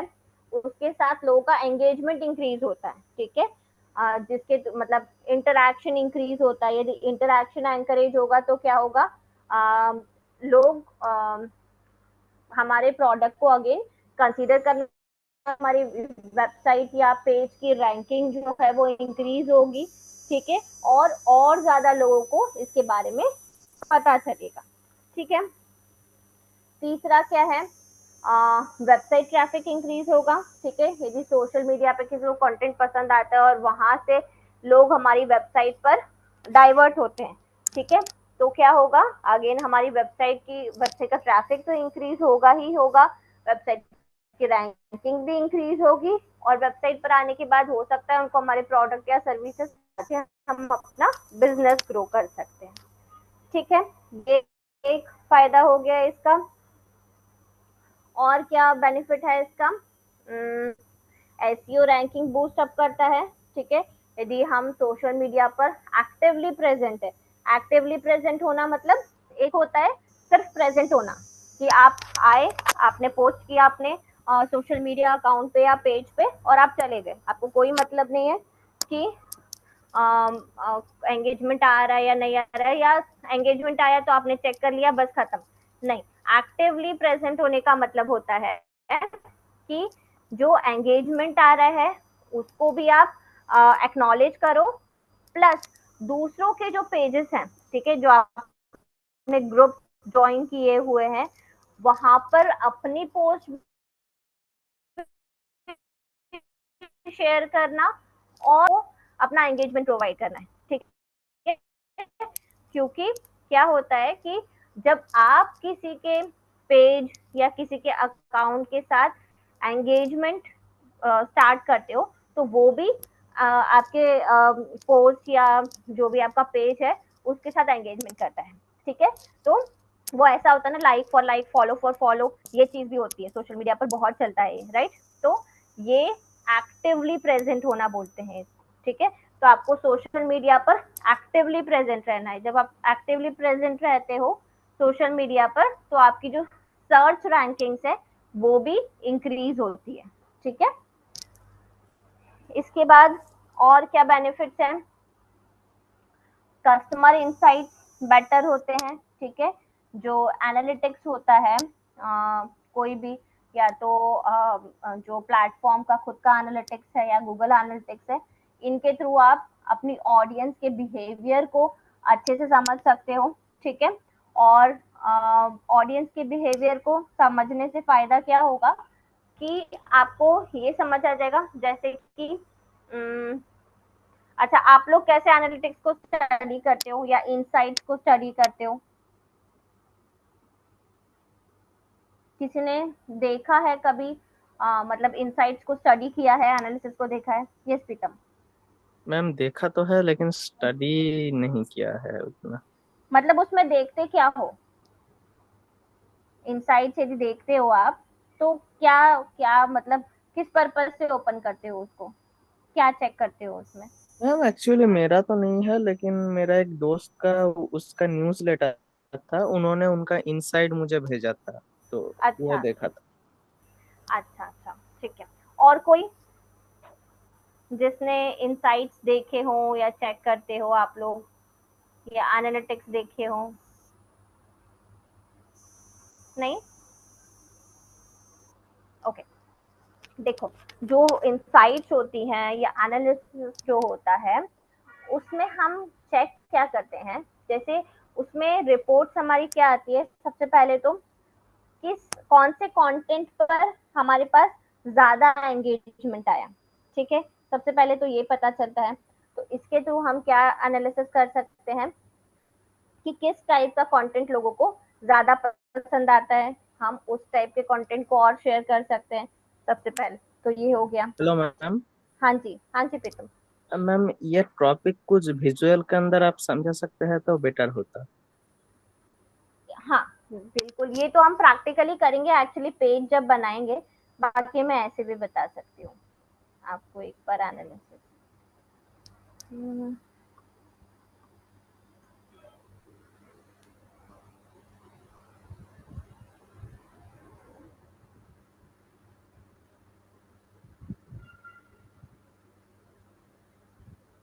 उसके साथ लोगों का एंगेजमेंट इंक्रीज होता है, ठीक है, जिसके मतलब इंटरैक्शन इंक्रीज होता है। यदि इंटरैक्शन एंकरेज होगा तो क्या होगा, लोग हमारे प्रोडक्ट को अगेन कंसीडर करना, हमारी वेबसाइट या पेज की रैंकिंग जो है वो इंक्रीज होगी, ठीक है, और ज्यादा लोगों को इसके बारे में पता चलेगा, ठीक है? तीसरा क्या है, वेबसाइट ट्रैफिक इंक्रीज होगा, ठीक है, यदि सोशल मीडिया पे किसी को कंटेंट पसंद आता है और वहां से लोग हमारी वेबसाइट पर डाइवर्ट होते हैं, ठीक है, तो क्या होगा, अगेन हमारी वेबसाइट का ट्रैफिक तो इंक्रीज होगा ही होगा, वेबसाइट की रैंकिंग भी इंक्रीज होगी, और वेबसाइट पर आने के बाद हो सकता है उनको हमारे प्रोडक्ट या सर्विसेज से हम अपना बिजनेस ग्रो कर सकते हैं, ठीक है? ये एक फायदा हो गया इसका। और क्या बेनिफिट है इसका? एसईओ रैंकिंग बूस्ट अप करता है, ठीक है, यदि हम सोशल मीडिया पर एक्टिवली प्रेजेंट है। एक्टिवली प्रेजेंट होना मतलब एक होता है सिर्फ प्रेजेंट होना, कि आप आए, आपने पोस्ट किया अपने सोशल मीडिया अकाउंट पे या पेज पे और आप चले गए, आपको कोई मतलब नहीं है कि एंगेजमेंट आ रहा है या नहीं आ रहा है, या एंगेजमेंट आया तो आपने चेक कर लिया बस खत्म। नहीं, एक्टिवली प्रेजेंट होने का मतलब होता है कि जो एंगेजमेंट आ रहा है उसको भी आप एक्नॉलेज करो, प्लस दूसरों के जो पेजेस हैं, ठीक है, जो आपने ग्रुप ज्वाइन किए हुए हैं वहां पर अपनी पोस्ट शेयर करना और अपना एंगेजमेंट प्रोवाइड करना है, ठीक है? क्योंकि क्या होता है कि जब आप किसी के पेज या किसी के अकाउंट के साथ एंगेजमेंट स्टार्ट करते हो तो वो भी आपके पोस्ट या जो भी आपका पेज है उसके साथ एंगेजमेंट करता है, ठीक है? तो वो ऐसा होता है ना, like for like, follow for follow, ये चीज भी होती है सोशल मीडिया पर, बहुत चलता है ये, राइट? तो ये एक्टिवली प्रेजेंट होना बोलते हैं इसको, ठीक है? तो आपको सोशल मीडिया पर एक्टिवली प्रेजेंट रहना है। जब आप एक्टिवली प्रेजेंट रहते हो सोशल मीडिया पर तो आपकी जो सर्च रैंकिंग्स है वो भी इंक्रीज होती है, ठीक है? इसके बाद और क्या बेनिफिट्स हैं? कस्टमर इंसाइट्स बेटर होते हैं, ठीक है, जो एनालिटिक्स होता है कोई भी, या तो जो प्लेटफॉर्म का खुद का एनालिटिक्स है या गूगल एनालिटिक्स है, इनके थ्रू आप अपनी ऑडियंस के बिहेवियर को अच्छे से समझ सकते हो, ठीक है? और ऑडियंस के बिहेवियर को समझने से फायदा क्या होगा कि आपको ये समझ आ जाएगा, जैसे कि अच्छा, आप लोग कैसे एनालिटिक्स को स्टडी करते हो या इनसाइट्स को स्टडी करते हो? किसी ने देखा है कभी मतलब इनसाइट्स को स्टडी किया है, एनालिसिस को देखा है? यस प्रीतम। मैम देखा तो है लेकिन स्टडी नहीं किया है उतना। मतलब उसमें देखते क्या हो? इनसाइट्स यदि देखते हो आप तो क्या क्या मतलब किस पर्पज से ओपन करते हो उसको, क्या चेक करते हो उसमें? मैम एक्चुअली मेरा तो नहीं है, लेकिन मेरा एक दोस्त का उसका न्यूज़ लेटर था, उन्होंने उनका इनसाइड मुझे भेजा था, तो वो अच्छा देखा था। अच्छा अच्छा, ठीक है। और कोई जिसने इनसाइट्स देखे हो या चेक करते हो आप लोग, या एनालिटिक्स देखे हो? नहीं? ओके, देखो, जो इनसाइट्स होती हैं या एनालिसिस जो होता है, उसमें हम चेक क्या करते हैं, जैसे उसमें रिपोर्ट्स हमारी क्या आती है, सबसे पहले तो किस कौन से कंटेंट पर हमारे पास ज्यादा एंगेजमेंट आया, ठीक है, सबसे पहले तो ये पता चलता है। तो इसके थ्रू हम क्या एनालिसिस कर सकते हैं कि किस टाइप का कंटेंट लोगों को ज्यादा पसंद आता है, हम उस टाइप के कंटेंट को और शेयर कर सकते हैं, सबसे पहले तो ये हो गया। Hello ma'am. हाँ जी, हाँ जी प्रीतम। मैम ये टॉपिक कुछ विजुअल के अंदर आप समझा सकते हैं तो बेटर होता। हाँ बिल्कुल, ये तो हम प्रैक्टिकली करेंगे एक्चुअली, पेज जब बनाएंगे। बाकी मैं ऐसे भी बता सकती हूँ आपको एक बार एनालिसिस।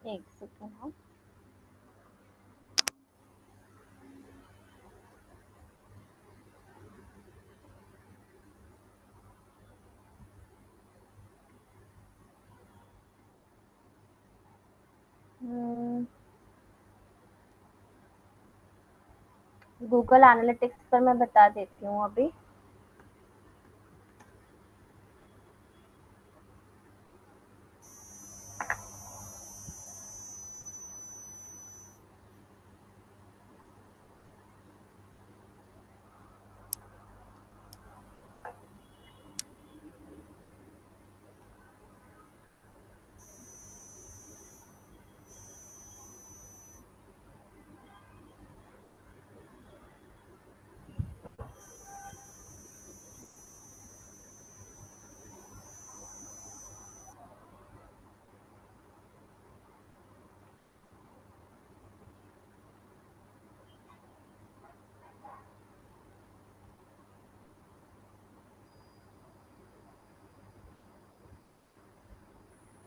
एक सेकंड हाँ। गूगल एनालिटिक्स पर मैं बता देती हूँ अभी।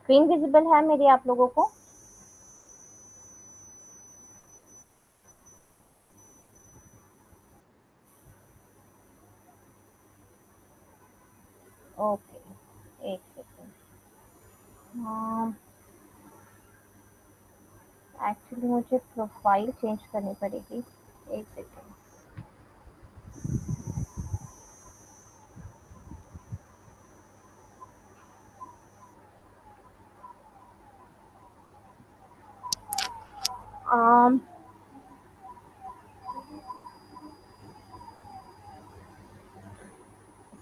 स्क्रीन विजिबल है मेरी आप लोगों को? ओके, एक सेकंड। एक्चुअली मुझे प्रोफाइल चेंज करनी पड़ेगी, एक सेकंड।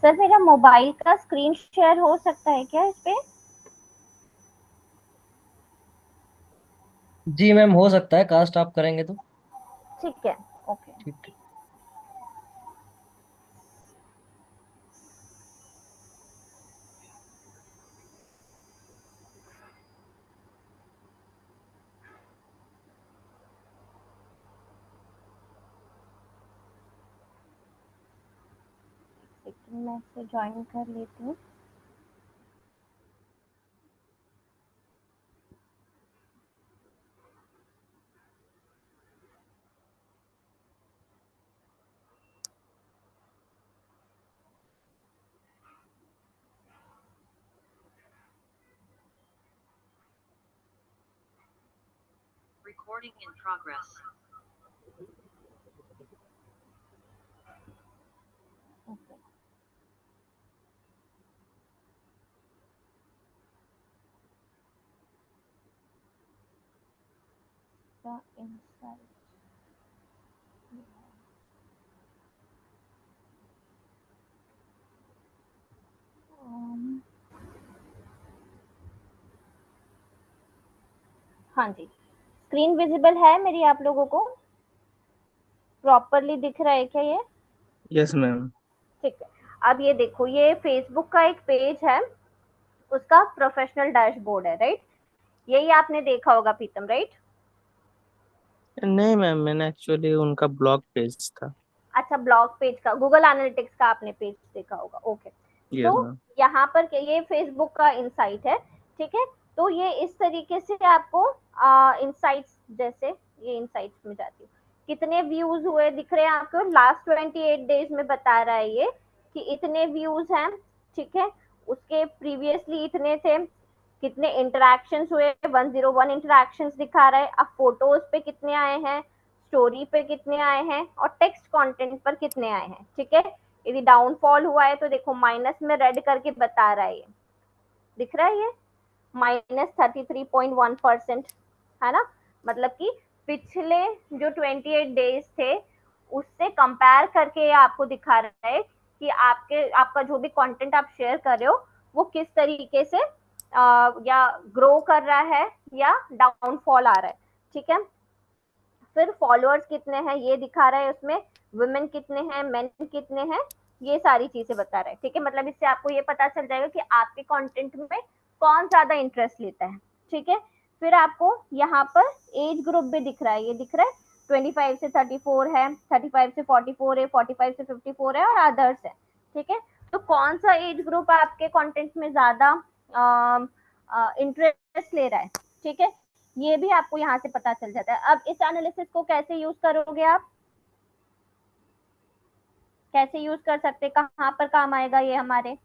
सर मेरा मोबाइल का स्क्रीन शेयर हो सकता है क्या इस पे? जी मैम, हो सकता है, कास्ट आप करेंगे तो। ठीक है, ओके। ठीक है। लेकिन मैं इसे ज्वाइन कर लेती हूँ। Recording in progress. Okay, the insight. हाँ जी, स्क्रीन विजिबल है मेरी आप लोगों को? प्रॉपरली दिख रहा है क्या ये? Yes ma'am. ठीक है। अब ये देखो, ये फेसबुक का एक पेज है, उसका प्रोफेशनल डैशबोर्ड है, राइट? यही आपने देखा होगा प्रीतम, राइट? नहीं मैम, मैंने एक्चुअली उनका ब्लॉग पेज था। अच्छा, ब्लॉग पेज का, गूगल एनालिटिक्स का आपने पेज देखा होगा, ओके। यस तो मैम। यहाँ पर ये फेसबुक का इंसाइट है, ठीक है। तो ये इस तरीके से आपको इंसाइट्स, जैसे ये इंसाइट्स में जाती हूँ, कितने व्यूज हुए दिख रहे हैं आपको, लास्ट 28 डेज में बता रहा है ये कि इतने व्यूज हैं, ठीक है। उसके प्रीवियसली इतने थे, कितने इंटरेक्शंस हुए, 101 इंटरेक्शंस दिखा रहा है। अब फोटोज पे कितने आए हैं, स्टोरी पे कितने आए हैं, और टेक्स्ट कंटेंट पर कितने आए हैं, ठीक है। यदि डाउनफॉल हुआ है तो देखो माइनस में रेड करके बता रहा है, ये दिख रहा है, ये -33.1% है ना। मतलब कि पिछले जो 28 डेज थे उससे कंपेयर करके ये आपको दिखा रहा है कि आपका जो भी कंटेंट आप शेयर कर रहे हो वो किस तरीके से या ग्रो कर रहा है या डाउनफॉल आ रहा है, ठीक है। फिर फॉलोअर्स कितने हैं ये दिखा रहा है, उसमें वुमेन कितने हैं, मेन कितने हैं, ये सारी चीजें बता रहा है, ठीक है। मतलब इससे आपको ये पता चल जाएगा कि आपके कंटेंट में कौन ज्यादा इंटरेस्ट लेता है, ठीक है। फिर आपको यहाँ पर एज ग्रुप भी दिख रहा है, ये दिख रहा है 25 से 34 है, 35 से 44 है, 45 से 54 है और अदर्स है, ठीक है। तो कौन सा एज ग्रुप आपके कंटेंट में ज्यादा इंटरेस्ट ले रहा है, ठीक है, ये भी आपको यहाँ से पता चल जाता है। अब इस एनालिसिस को कैसे यूज करोगे आप, कैसे यूज कर सकते, कहाँ पर काम आएगा ये हमारे?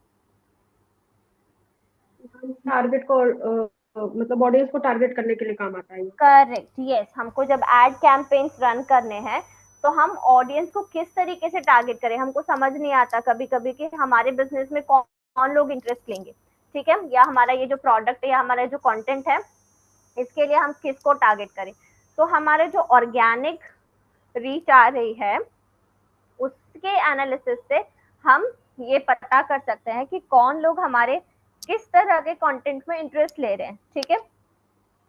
टारगेट को मतलब ऑडियंस को टारगेट करने के लिए काम आता है। Correct, yes. हमको जब एड कैंपेन्स रन करने हैं तो हम ऑडियंस को किस तरीके से टारगेट करें, हमको समझ नहीं आता कभी कभी कि हमारे बिजनेस में कौन लोग इंटरेस्ट लेंगे, ठीक है, या हमारा ये जो प्रोडक्ट है या हमारा जो कंटेंट है इसके लिए हम किसको टारगेट करें। तो हमारे जो ऑर्गेनिक रीच आ रही है उसके एनालिसिस से हम ये पता कर सकते हैं कि कौन लोग हमारे किस तरह के कंटेंट में इंटरेस्ट ले रहे हैं, ठीक है।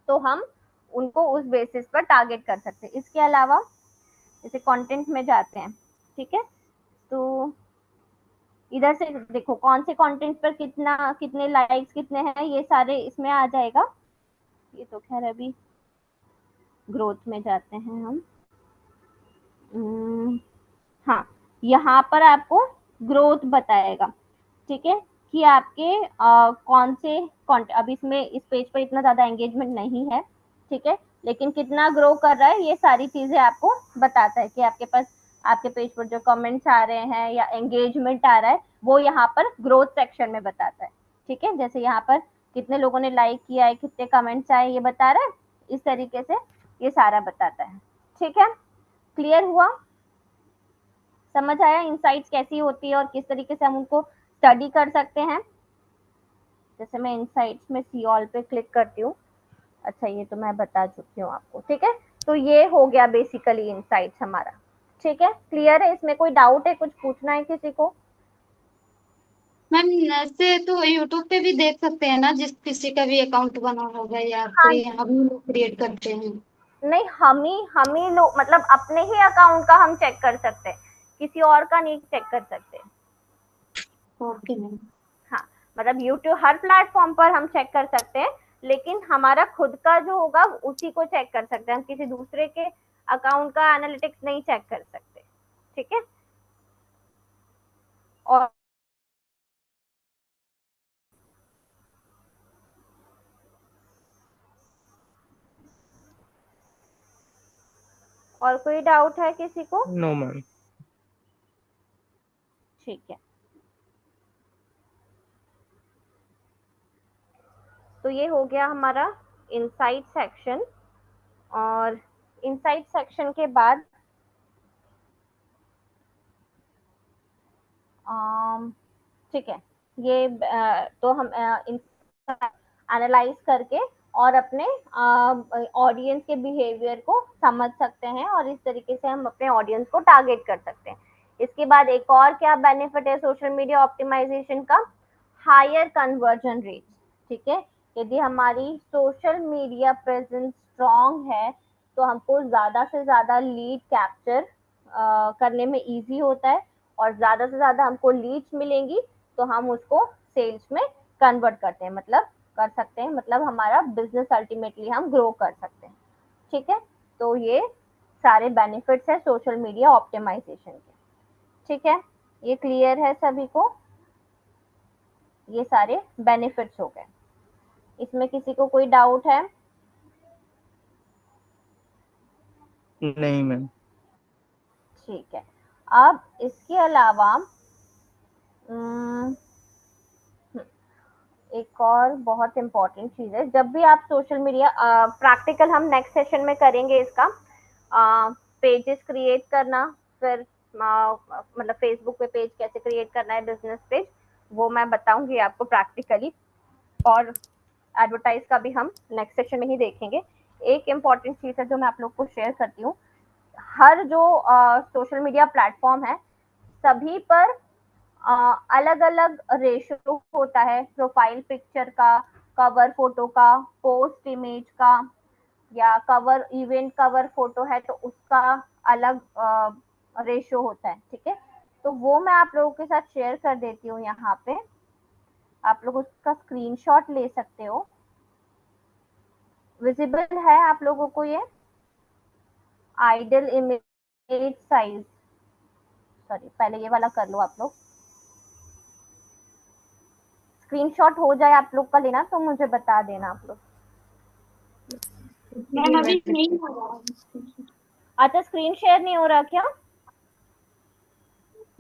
तो हम उनको उस बेसिस पर टारगेट कर सकते हैं। इसके अलावा जैसे कंटेंट में जाते हैं, ठीक है, तो इधर से देखो कौन से कंटेंट पर कितने लाइक्स कितने हैं, ये सारे इसमें आ जाएगा। ये तो खैर अभी ग्रोथ में जाते हैं हम। हाँ, यहाँ पर आपको ग्रोथ बताएगा, ठीक है, कि आपके कौन से कंटेंट, अब इसमें इस पेज पर इतना ज्यादा एंगेजमेंट नहीं है, ठीक है, लेकिन कितना ग्रो कर रहा है ये सारी चीजें आपको बताता है कि आपके पास आपके पेज पर जो कमेंट्स आ रहे हैं या एंगेजमेंट आ रहा है वो यहाँ पर ग्रोथ सेक्शन में बताता है, ठीक है। जैसे यहाँ पर कितने लोगों ने लाइक किया है, कितने कमेंट्स आए, ये बता रहा है, इस तरीके से ये सारा बताता है, ठीक है। क्लियर हुआ, समझ आया इनसाइट्स कैसी होती है और किस तरीके से हम उनको स्टडी कर सकते हैं। जैसे मैं इनसाइट्स में सी ऑल पे क्लिक करती हूँ, अच्छा ये तो मैं बता चुकी हूँ आपको, ठीक है। तो ये हो गया बेसिकली इनसाइट्स हमारा, ठीक है। क्लियर है, इसमें कोई डाउट है, कुछ पूछना है किसी को? मैम ऐसे तो यूट्यूब पे भी देख सकते हैं ना, जिस किसी का भी अकाउंट बना होगा या हाँ, कोई हम लोग क्रिएट करते हैं। नहीं, हम ही लोग मतलब अपने ही अकाउंट का हम चेक कर सकते हैं, किसी और का नहीं चेक कर सकते। Okay ma'am. हाँ, मतलब यूट्यूब हर प्लेटफॉर्म पर हम चेक कर सकते हैं, लेकिन हमारा खुद का जो होगा उसी को चेक कर सकते हैं, हम किसी दूसरे के अकाउंट का एनालिटिक्स नहीं चेक कर सकते, ठीक है। और कोई डाउट है किसी को? No ma'am. ठीक है, तो ये हो गया हमारा इनसाइट सेक्शन। और इनसाइट सेक्शन के बाद ठीक है, ये तो हम एनालाइज करके और अपने ऑडियंस के बिहेवियर को समझ सकते हैं और इस तरीके से हम अपने ऑडियंस को टारगेट कर सकते हैं। इसके बाद एक और क्या बेनिफिट है सोशल मीडिया ऑप्टिमाइजेशन का? हायर कन्वर्जन रेट, ठीक है। यदि हमारी सोशल मीडिया प्रेजेंस स्ट्रॉन्ग है तो हमको ज्यादा से ज्यादा लीड कैप्चर करने में इजी होता है, और ज्यादा से ज्यादा हमको लीड्स मिलेंगी तो हम उसको सेल्स में कन्वर्ट करते हैं, मतलब कर सकते हैं, मतलब हमारा बिजनेस अल्टीमेटली हम ग्रो कर सकते हैं। ठीक है, तो ये सारे बेनिफिट्स है सोशल मीडिया ऑप्टिमाइजेशन के। ठीक है, ये क्लियर है सभी को? ये सारे बेनिफिट्स हो गए। इसमें किसी को कोई डाउट है? नहीं मैम। ठीक है, अब इसके अलावा एक और बहुत इम्पोर्टेंट चीज है, जब भी आप सोशल मीडिया प्रैक्टिकल हम नेक्स्ट सेशन में करेंगे इसका, पेजेस क्रिएट करना, फिर मतलब फेसबुक पे पेज कैसे क्रिएट करना है, बिजनेस पेज, वो मैं बताऊंगी आपको प्रैक्टिकली, और एडवर्टाइज का भी हम नेक्स्ट सेशन में ही देखेंगे। एक इम्पॉर्टेंट चीज है जो मैं आप लोग को शेयर करती हूँ, हर जो सोशल मीडिया प्लेटफॉर्म है सभी पर अलग अलग रेशियो होता है, प्रोफाइल पिक्चर का, कवर फोटो का, पोस्ट इमेज का, या कवर इवेंट कवर फोटो है तो उसका अलग रेशियो होता है। ठीक है, तो वो मैं आप लोगों के साथ शेयर कर देती हूँ यहाँ पे, आप लोग उसका स्क्रीनशॉट ले सकते हो। विजिबल है आप लोगों को ये आइडल इमेज साइज? सॉरी, पहले ये वाला कर लो आप लोग, स्क्रीनशॉट हो जाए आप लोग का लेना तो मुझे बता देना आप लोग। मैम अभी नहीं हो रहा। अच्छा, स्क्रीन शेयर नहीं हो रहा क्या?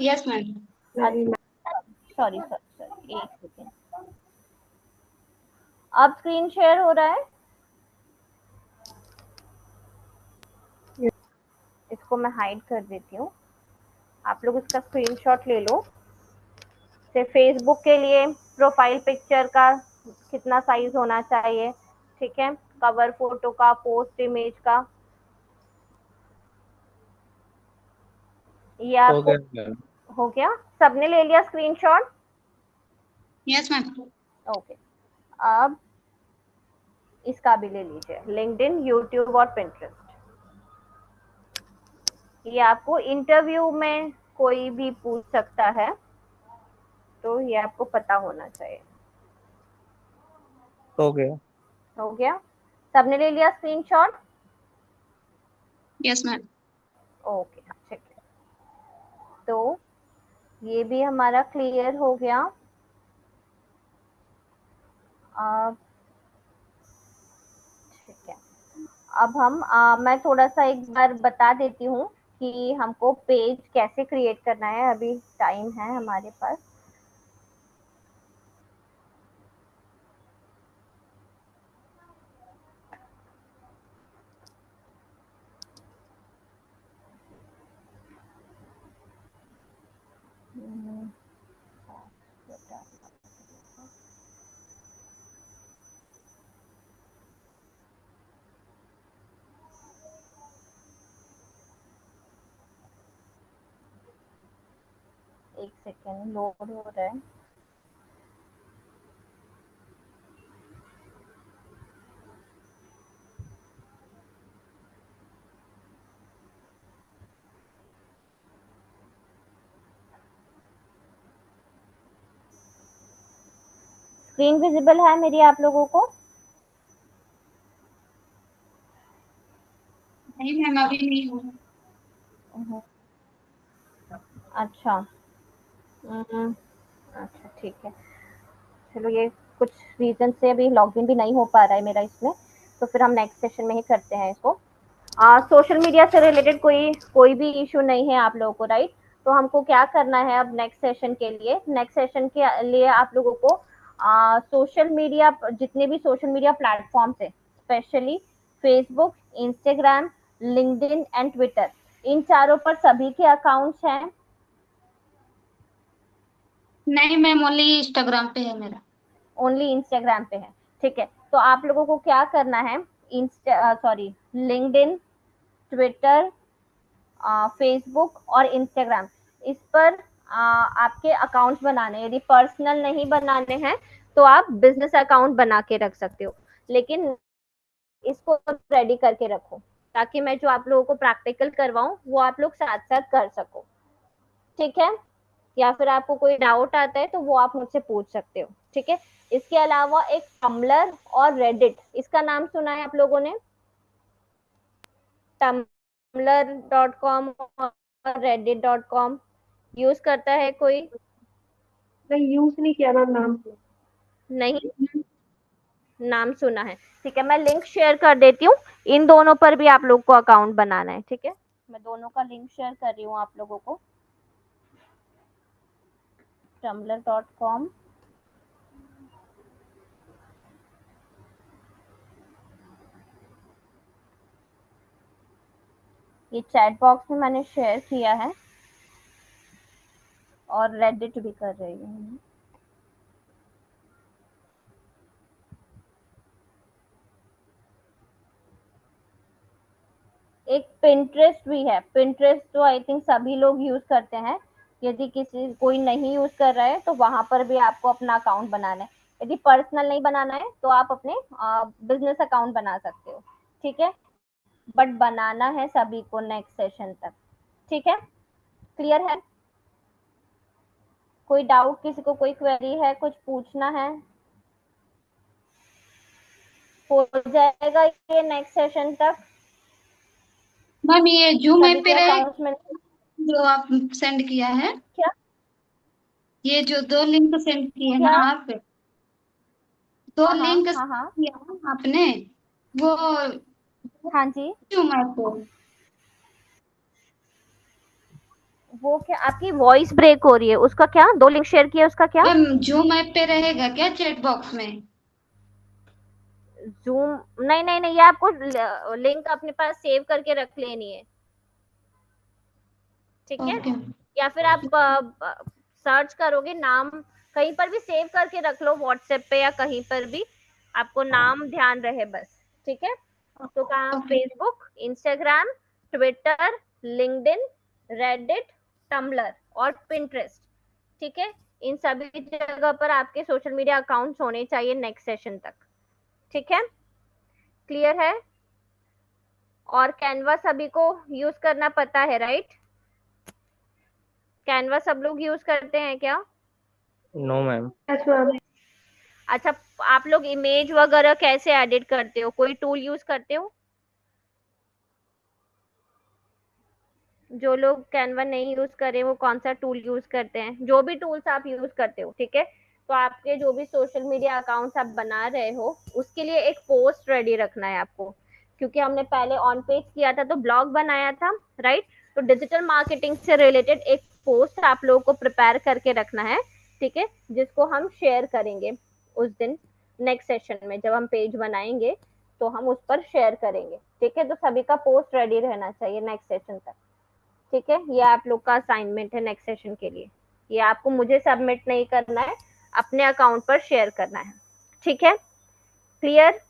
Yes ma'am. नहीं मैम। सॉरी सॉरी सॉरी, एक सेकेंड, अब स्क्रीन शेयर हो रहा है? इसको मैं हाइड कर देती हूँ, आप लोग इसका स्क्रीनशॉट ले लो। से फेसबुक के लिए प्रोफाइल पिक्चर का कितना साइज होना चाहिए, ठीक है, कवर फोटो का, पोस्ट इमेज का, ये हो आपको गया मैम। हो गया? सबने ले लिया स्क्रीनशॉट? Yes ma'am. ओके, अब इसका भी ले लीजिए, लिंक्डइन, यूट्यूब और पिंटरेस्ट। ये आपको इंटरव्यू में कोई भी पूछ सकता है, तो ये आपको पता होना चाहिए। हो गया। हो गया, सबने ले लिया स्क्रीनशॉट? Yes ma'am. ओके, ठीक है, तो ये भी हमारा क्लियर हो गया। ठीक है, अब हम मैं थोड़ा सा एक बार बता देती हूँ कि हमको पेज कैसे क्रिएट करना है, अभी टाइम है हमारे पास। एक सेकेंड, लोड हो रहा है। स्क्रीन विजिबल है मेरी आप लोगों को? नहीं मैम अभी नहीं हो रहा। अच्छा, अच्छा ठीक है, चलो, ये कुछ रीजन से अभी लॉगिन भी नहीं हो पा रहा है मेरा इसमें, तो फिर हम नेक्स्ट सेशन में ही करते हैं इसको। सोशल मीडिया से रिलेटेड कोई भी इशू नहीं है आप लोगों को, राइट? तो हमको क्या करना है अब नेक्स्ट सेशन के लिए, नेक्स्ट सेशन के लिए आप लोगों को सोशल मीडिया, जितने भी सोशल मीडिया प्लेटफॉर्म्स है, specially Facebook, Instagram, LinkedIn and Twitter, इन चारों पर सभी के अकाउंट्स हैं? नहीं मैम ओनली इंस्टाग्राम पे है मेरा। ओनली इंस्टाग्राम पे है, ठीक है, तो आप लोगों को क्या करना है, लिंक्डइन, ट्विटर, फेसबुक और इंस्टाग्राम, इस पर आपके अकाउंट बनाने, यदि पर्सनल नहीं बनाने हैं तो आप बिजनेस अकाउंट बना के रख सकते हो, लेकिन इसको रेडी करके रखो ताकि मैं जो आप लोगों को प्रैक्टिकल करवाऊं वो आप लोग साथ साथ कर सको। ठीक है, या फिर आपको कोई डाउट आता है तो वो आप मुझसे पूछ सकते हो, ठीक है। इसके अलावा एक टम्बलर और रेडिट, इसका नाम सुना है आप लोगों ने? tumblr.com और reddit.com यूज करता है कोई? नहीं, यूज नहीं किया मैम, नाम सुना। नहीं, नाम सुना है, ठीक है। मैं लिंक शेयर कर देती हूँ, इन दोनों पर भी आप लोग को अकाउंट बनाना है, ठीक है। मैं दोनों का लिंक शेयर कर रही हूँ आप लोगों को। tumblr.com, ये चैट बॉक्स में मैंने शेयर किया है और रेडिट भी कर रही हूँ। एक पिंटरेस्ट भी है, पिंटरेस्ट तो आई थिंक सभी लोग यूज करते हैं। यदि किसी कोई नहीं यूज कर रहा है तो वहां पर भी आपको अपना अकाउंट बनाना है। यदि पर्सनल नहीं बनाना है तो आप अपने बिजनेस अकाउंट बना सकते हो, ठीक है। बट बनाना है सभी को नेक्स्ट सेशन तक, ठीक है। क्लियर है? कोई डाउट, किसी को कोई क्वेरी है, कुछ पूछना है? हो जाएगा ये नेक्स्ट सेशन तक मैम ये जूम सभी ऐप पे के रहे अकाउंट्स में? जो आप सेंड किया है, क्या ये जो 2 लिंक सेंड किए हैं क्या? आप, 2 हाँ हाँ लिंक हाँ हाँ किया है आपने, वो हाँ जी। जूम ऐप पे। वो क्या, आपकी वॉइस ब्रेक हो रही है, उसका क्या? 2 लिंक शेयर किया, उसका क्या? मैम जूम ऐप पे रहेगा क्या चैट बॉक्स में? जूम नहीं नहीं नहीं, ये आपको लिंक अपने पास सेव करके रख लेनी है, ठीक है। ओके। या फिर आप सर्च करोगे नाम, कहीं पर भी सेव करके रख लो, व्हाट्सएप पे या कहीं पर भी, आपको नाम ध्यान रहे बस, ठीक है। तो कहाँ? Okay. Facebook, Instagram, Twitter, LinkedIn, Reddit, Tumblr और पिंटरेस्ट, ठीक है। इन सभी जगह पर आपके सोशल मीडिया अकाउंट्स होने चाहिए नेक्स्ट सेशन तक, ठीक है। क्लियर है? और कैनवा सभी को यूज करना पता है, राइट? कैनवा सब लोग यूज करते हैं क्या? No ma'am. Yes ma'am. अच्छा, आप लोग इमेज वगैरह कैसे एडिट करते हो? कोई टूल यूज करते हो? जो लोग कैनवा नहीं यूज करे वो कौन सा टूल यूज करते हैं? जो भी टूल्स आप यूज करते हो, ठीक है। तो आपके जो भी सोशल मीडिया अकाउंट्स आप बना रहे हो उसके लिए एक पोस्ट रेडी रखना है आपको, क्योंकि हमने पहले ऑन पेज किया था तो ब्लॉग बनाया था, राइट। तो डिजिटल मार्केटिंग से रिलेटेड एक पोस्ट आप लोगों को प्रिपेयर करके रखना है, ठीक है, जिसको हम शेयर करेंगे उस दिन नेक्स्ट सेशन में। जब हम पेज बनाएंगे तो हम उस पर शेयर करेंगे, ठीक है। तो सभी का पोस्ट रेडी रहना चाहिए नेक्स्ट सेशन तक, ठीक है। ये आप लोग का असाइनमेंट है नेक्स्ट सेशन के लिए। ये आपको मुझे सबमिट नहीं करना है, अपने अकाउंट पर शेयर करना है, ठीक है। क्लियर?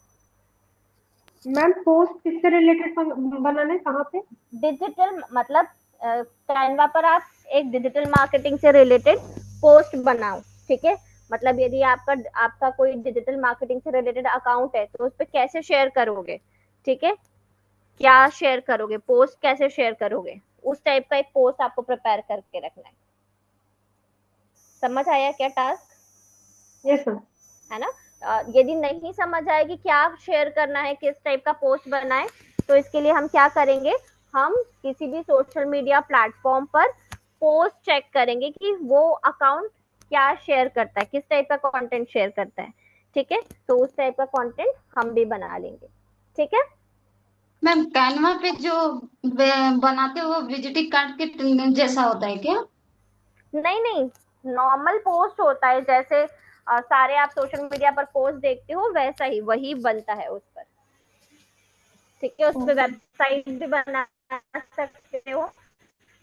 मैम पोस्ट किससे रिलेटेड बनाना है, कहाँ पे? डिजिटल मतलब कैनवा पर आप एक डिजिटल मार्केटिंग से रिलेटेड पोस्ट बनाओ, ठीक है। मतलब यदि आपका कोई डिजिटल मार्केटिंग से रिलेटेड अकाउंट है तो उस पर कैसे शेयर करोगे, ठीक है। क्या शेयर करोगे, पोस्ट कैसे शेयर करोगे, उस टाइप का एक पोस्ट आपको प्रिपेयर करके रखना है। समझ आया क्या टास्क? Yes ma'am. है ना? यदि नहीं समझ आए कि क्या शेयर करना है, किस टाइप का पोस्ट बनाए, तो इसके लिए हम क्या करेंगे, हम किसी भी सोशल मीडिया प्लेटफॉर्म पर पोस्ट चेक करेंगे कि वो अकाउंट क्या शेयर करता है, किस टाइप का कंटेंट शेयर करता है, ठीक है। तो उस टाइप का कंटेंट हम भी बना लेंगे, ठीक है। मैम कैनवा पे जो बनाते हो वो विजिटिंग कार्ड के जैसा होता है क्या? नहीं नहीं, नॉर्मल पोस्ट होता है, जैसे सारे आप सोशल मीडिया पर पोस्ट देखते हो वैसा ही वही बनता है उस पर, ठीक है। उस पर वेबसाइट भी बना सकते हो।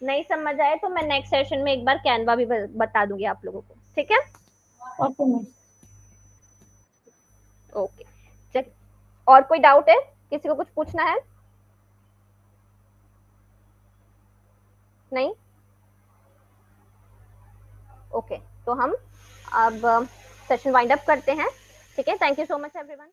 नहीं समझ आए तो मैं नेक्स्ट सेशन में एक बार कैनवा भी बता दूंगी आप लोगों को, ठीक है। Okay ma'am. ओके, चल। और कोई डाउट है, किसी को कुछ पूछना है? नहीं? ओके, तो हम अब सेशन वाइंड अप करते हैं, ठीक है। Thank you so much everyone.